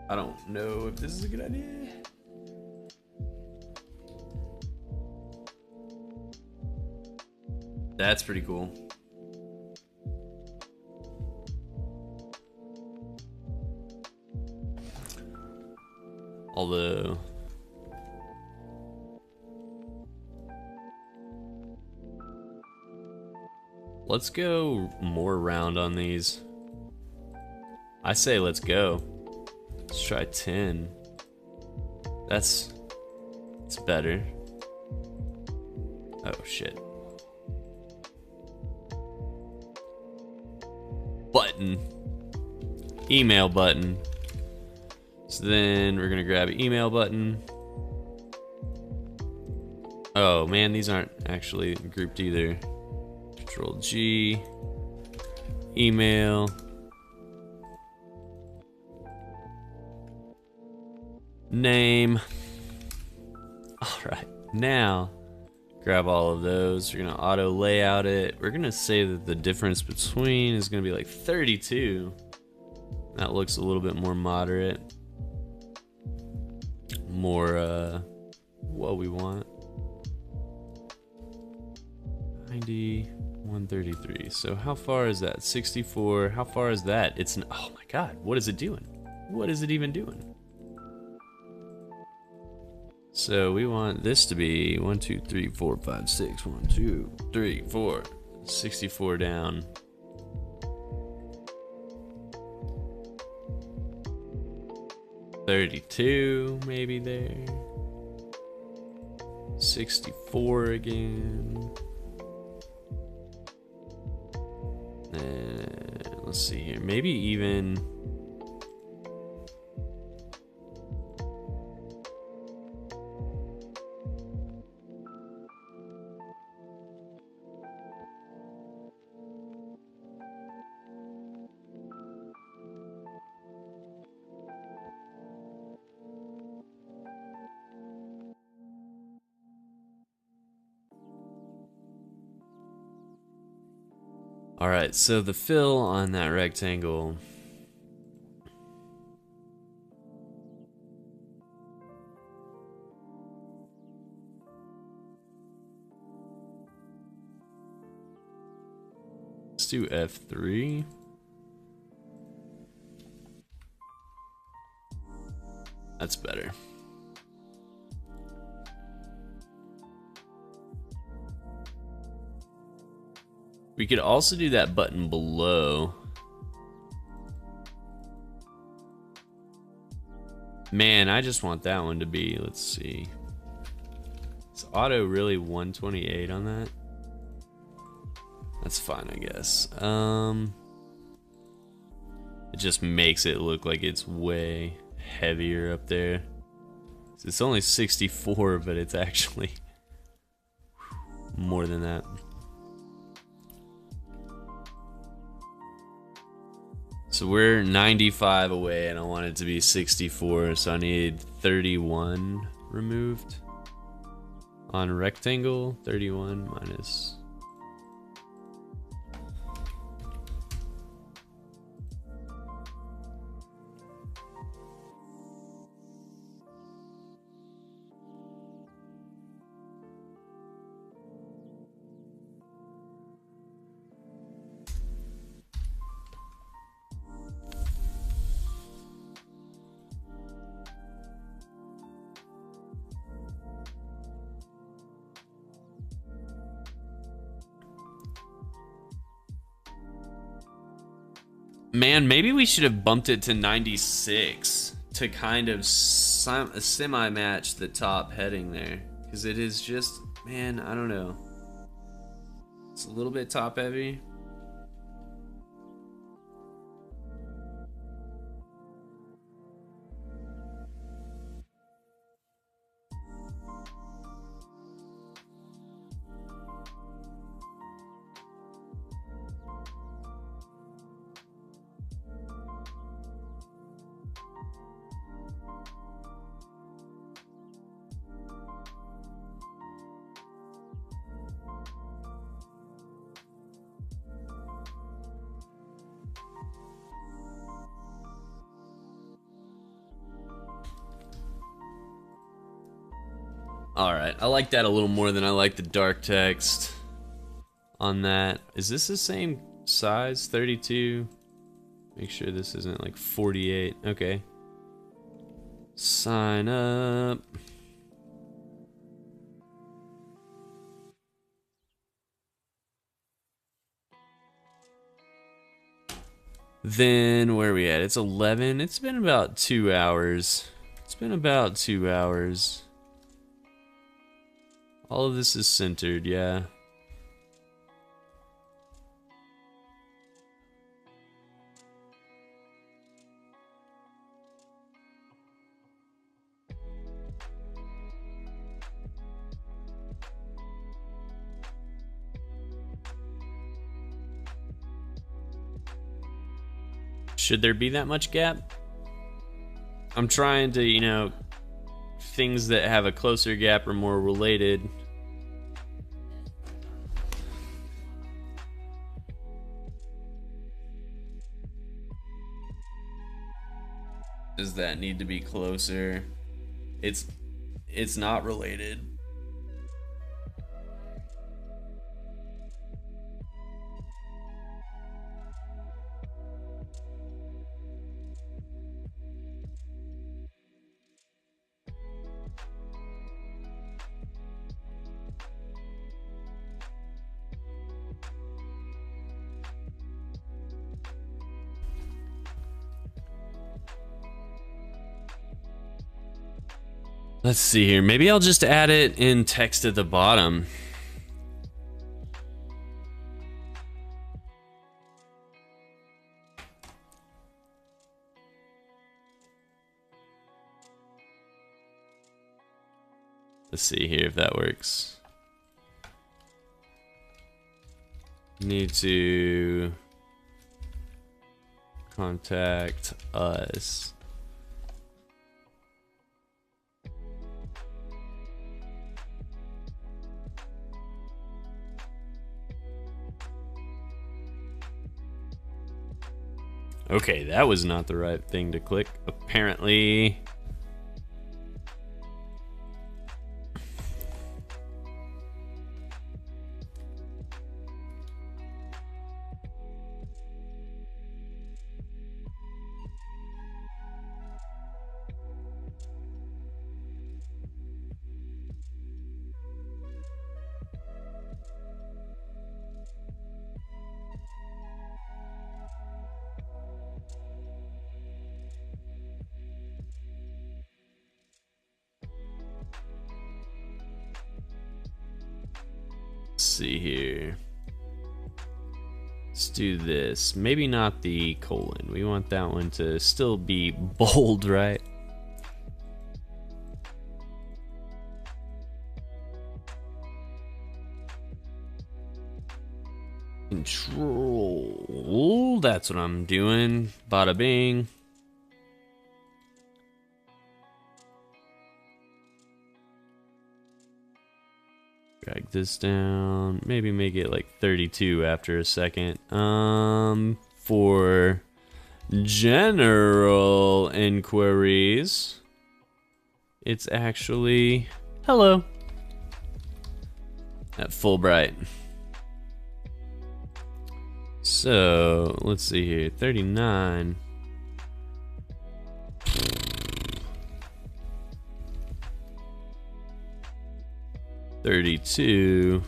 I don't know if this is a good idea. That's pretty cool. Although let's go more round on these. I say let's go. Let's try 10. It's better. Oh shit. Button. Email button. So then we're gonna grab email button. Oh man, these aren't actually grouped either. Control G. Email. Name. Alright, now grab all of those. We're gonna auto layout it. We're gonna say that the difference between is gonna be like 32. That looks a little bit more moderate. More what we want. 90, 133. So how far is that? 64. How far is that? Oh my god, what is it doing? What is it even doing? So we want this to be 1, 2, 3, 4, 5, 6. 1, 2, 3, 4. 64 down. $32 maybe there. 64 again. And let's see here. Maybe even. Alright, so the fill on that rectangle. Let's do F3. That's better. We could also do that button below. Man, I just want that one to be, let's see. Is auto really 128 on that? That's fine, I guess. It just makes it look like it's way heavier up there. It's only 64, but it's actually more than that. So we're 95 away and I want it to be 64, so I need 31 removed. On rectangle, 31 minus. Man, maybe we should have bumped it to 96 to kind of semi-match the top heading there. Because it is just, man, I don't know. It's a little bit top heavy. Alright, I like that a little more than I like the dark text on that. Is this the same size? 32? Make sure this isn't like 48. Okay. Sign up. Then, where are we at? It's 11. It's been about 2 hours. It's been about 2 hours. All of this is centered, yeah. Should there be that much gap? I'm trying to, you know, things that have a closer gap are more related. Does that need to be closer? It's not related. Let's see here. Maybe I'll just add it in text at the bottom. Let's see here if that works. Need to contact us. Okay, that was not the right thing to click, apparently. See here. Let's do this. Maybe not the colon. We want that one to still be bold, right? Control. That's what I'm doing. Bada bing. Drag this down. Maybe make it like 32 after a second. For general inquiries, it's actually hello at Fulbright. So let's see here, 39. $32.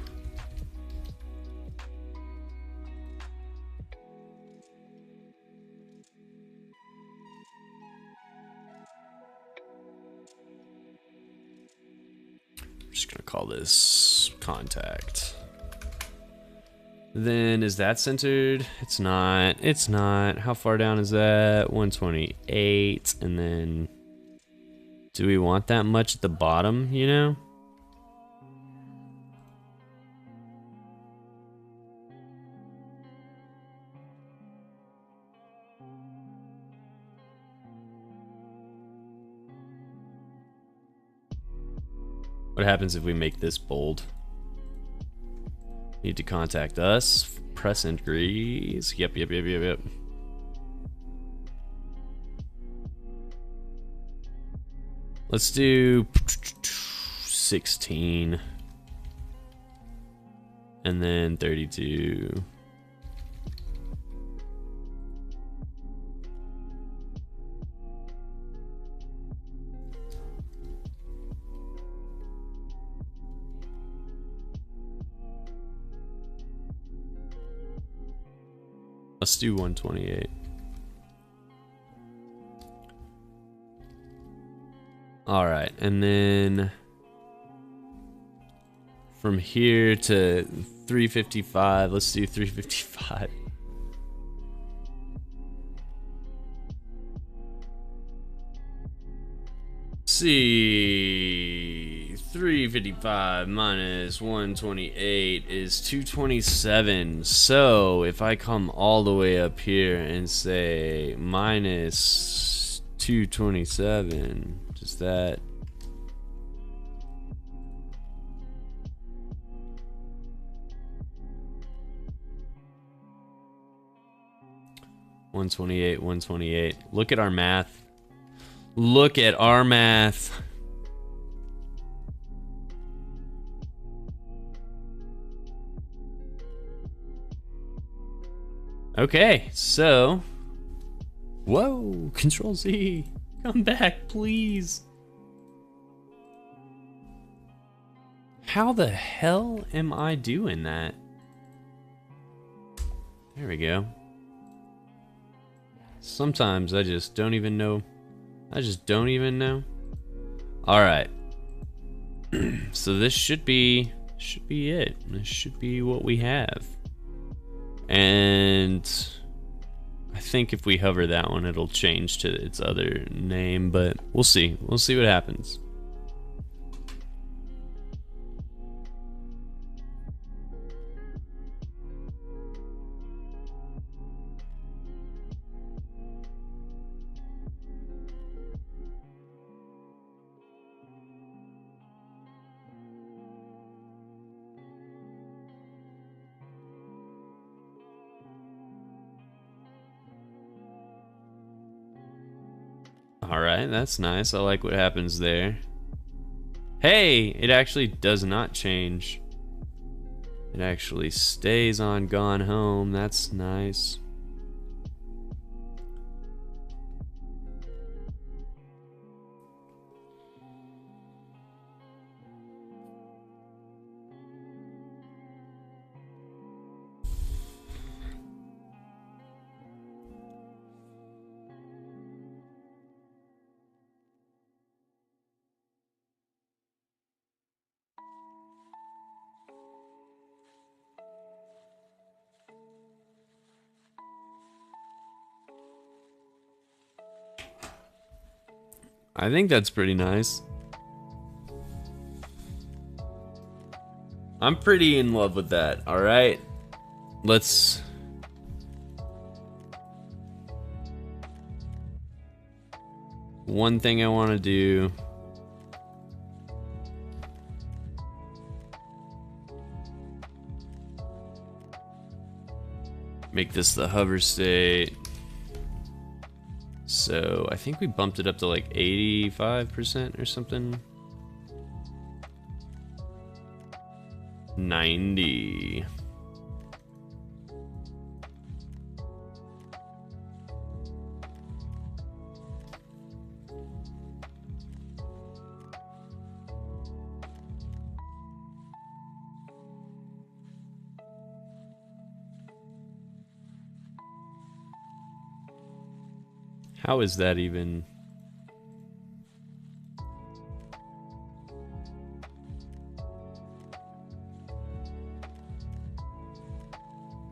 I'm just gonna call this contact. Then is that centered? It's not. It's not. How far down is that? 128. And then do we want that much at the bottom, you know? What happens if we make this bold? Need to contact us. Press increase. Yep. Let's do 16. And then 32. Let's do 128. All right, and then from here to 355, let's do 355. See, 355 minus 128 is 227. So if I come all the way up here and say minus 227, does that... $128, $128. Look at our math. Look at our math. Okay, so... Whoa, Control Z. Come back, please. How the hell am I doing that? There we go. Sometimes I just don't even know. All right. So this should be it. This should be what we have. And I think if we hover that one, it'll change to its other name, but we'll see. We'll see what happens. Alright, that's nice. I like what happens there. Hey, it actually does not change. It actually stays on Gone Home. That's nice. I think that's pretty nice. I'm pretty in love with that. All right, let's. One thing I want to do. Make this the hover state. So I think we bumped it up to like 85% or something. 90. How is that even?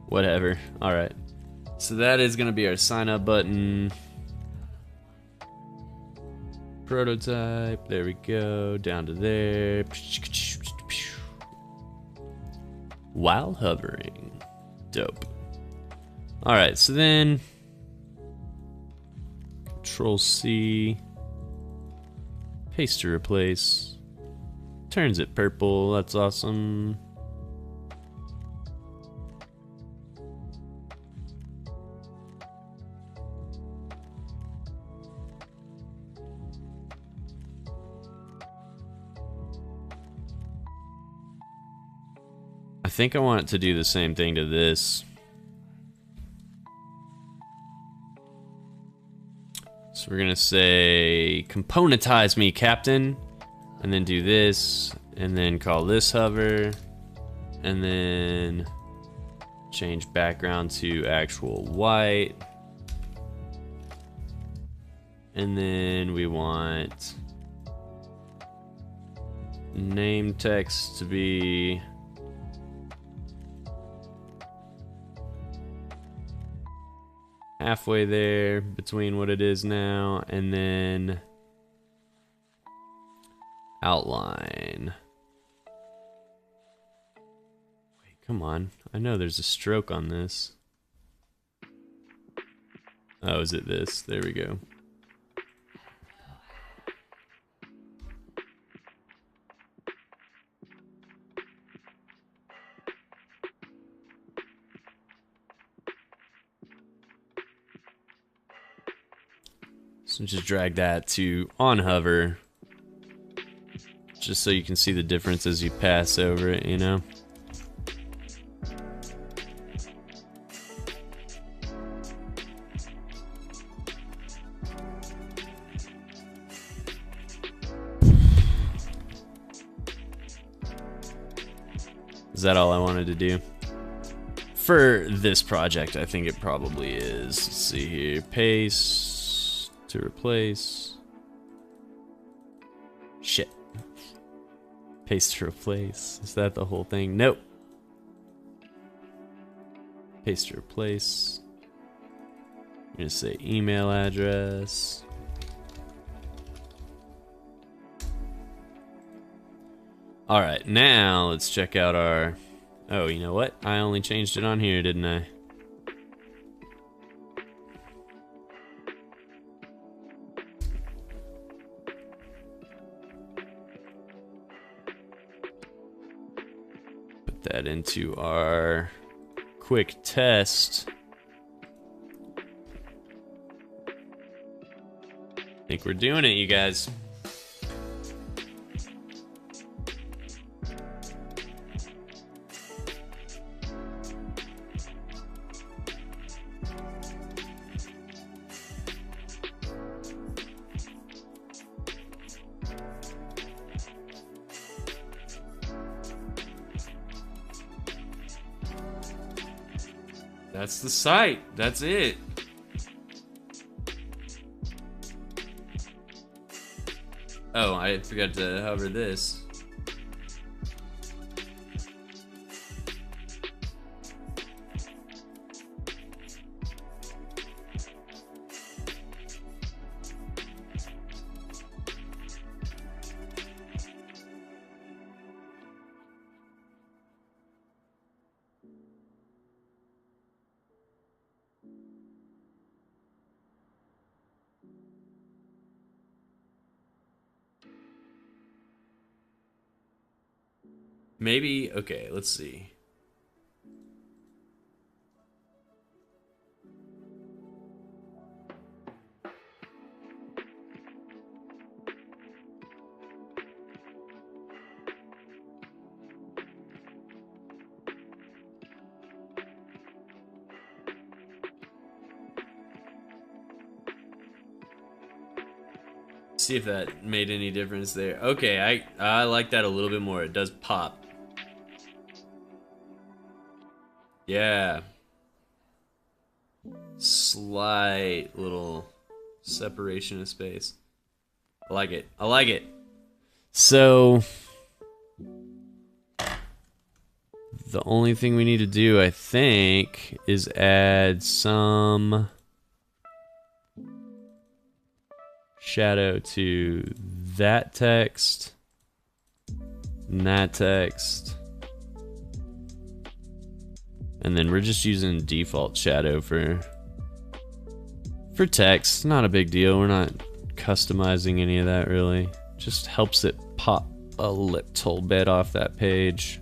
Whatever. All right. So that is going to be our sign up button. Prototype. There we go. Down to there. While hovering. Dope. All right. So then Control C. Paste to replace. Turns it purple. That's awesome. I think I want it to do the same thing to this. So we're gonna say, componentize me, Captain. And then do this, and then call this hover. And then change background to actual white. And then we want name text to be halfway there between what it is now, and then outline. Wait, come on. I know there's a stroke on this. Oh, is it this? There we go. So just drag that to on hover, just so you can see the difference as you pass over it, you know? Is that all I wanted to do? For this project, I think it probably is. Let's see here, paste. To replace. Shit. Paste to replace. Is that the whole thing? Nope. Paste to replace. I'm gonna say email address. Alright, now let's check out our... Oh, you know what? I only changed it on here, didn't I? That into our quick test. I think we're doing it, you guys. That's the site. That's it. Oh, I forgot to hover this. Maybe, okay, let's see. See if that made any difference there. Okay, I like that a little bit more. It does pop. Yeah. Slight little separation of space. I like it. I like it. So the only thing we need to do, I think, is add some shadow to that text and that text, and then we're just using default shadow for text. Not a big deal. We're not customizing any of that really. Just helps it pop a little bit off that page.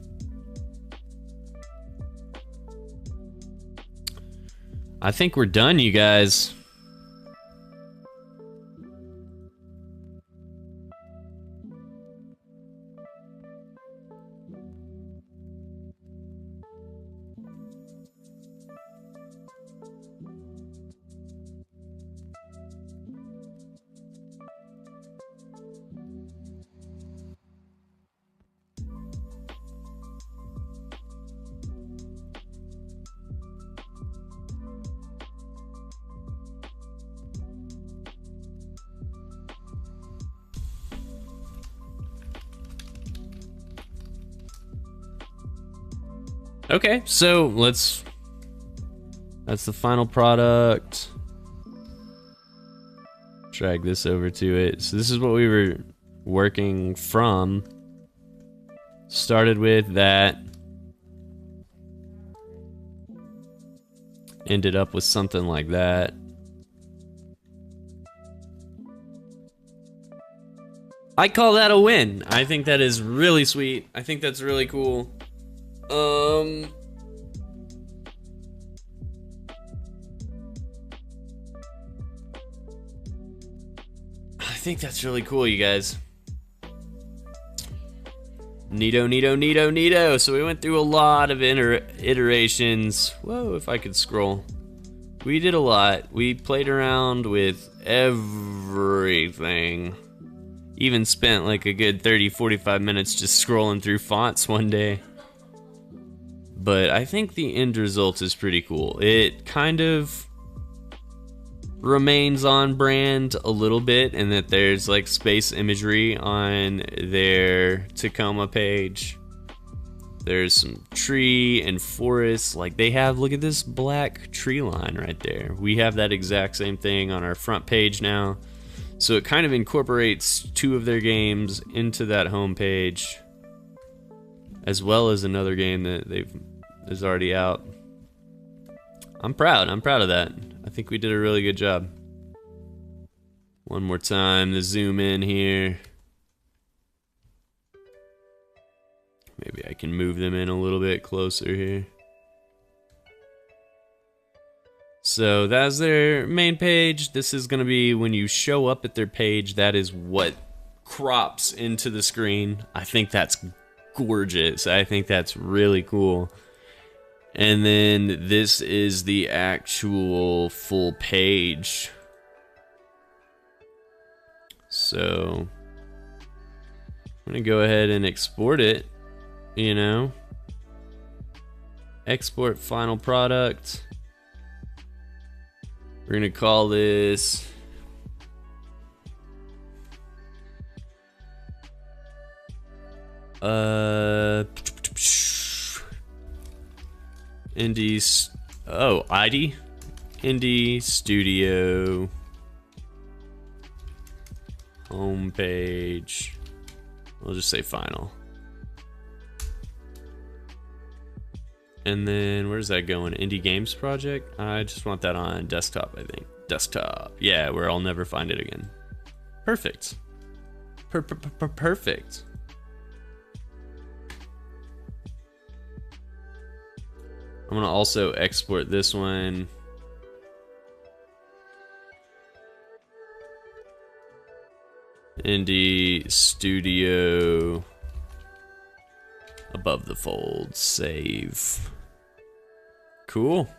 I think we're done, you guys. Okay, so that's the final product. Drag this over to it. So this is what we were working from. Started with that. Ended up with something like that. I call that a win. I think that is really sweet. I think that's really cool. I think that's really cool, you guys. Neato, neato, neato, neato. So we went through a lot of iterations. Whoa, if I could scroll. We did a lot. We played around with everything. Even spent like a good 30-45 minutes just scrolling through fonts one day. But I think the end result is pretty cool. It kind of remains on brand a little bit in that there's like space imagery on their Tacoma page. There's some tree and forest. Like they have, look at this black tree line right there. We have that exact same thing on our front page now. So it kind of incorporates two of their games into that home page, as well as another game that is already out. I'm proud of that. I think we did a really good job. One more time to zoom in here. Maybe I can move them in a little bit closer here. So that's their main page. This is gonna be when you show up at their page, that is what crops into the screen. I think that's gorgeous. I think that's really cool. And then this is the actual full page. So I'm gonna go ahead and export it, you know. Export final product. We're gonna call this ID Indie Studio homepage. We'll just say final. And then where's that going? Indie Games Project? I just want that on desktop, I think. Desktop. Yeah, where I'll never find it again. Perfect. Perfect. I'm gonna also export this one. Indie Studio. Above the fold, save. Cool.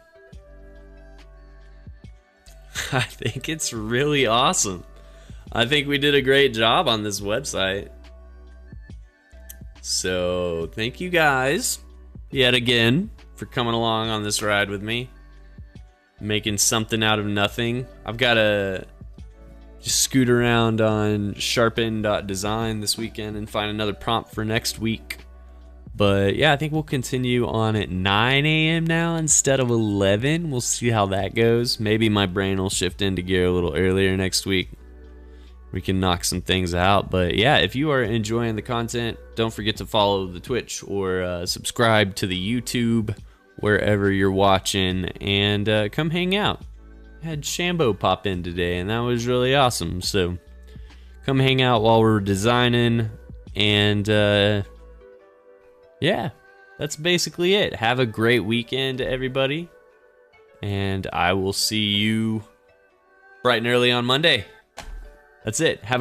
I think it's really awesome. I think we did a great job on this website. So thank you guys yet again for coming along on this ride with me, making something out of nothing. I've got to just scoot around on sharpen.design this weekend and find another prompt for next week. But yeah, I think we'll continue on at 9 a.m. now instead of 11. We'll see how that goes. Maybe my brain will shift into gear a little earlier next week. We can knock some things out. But yeah, if you are enjoying the content, don't forget to follow the Twitch or subscribe to the YouTube wherever you're watching, and come hang out. I had Shambo pop in today, and that was really awesome. So come hang out while we're designing, and yeah, that's basically it. Have a great weekend, everybody. And I will see you bright and early on Monday. That's it. Have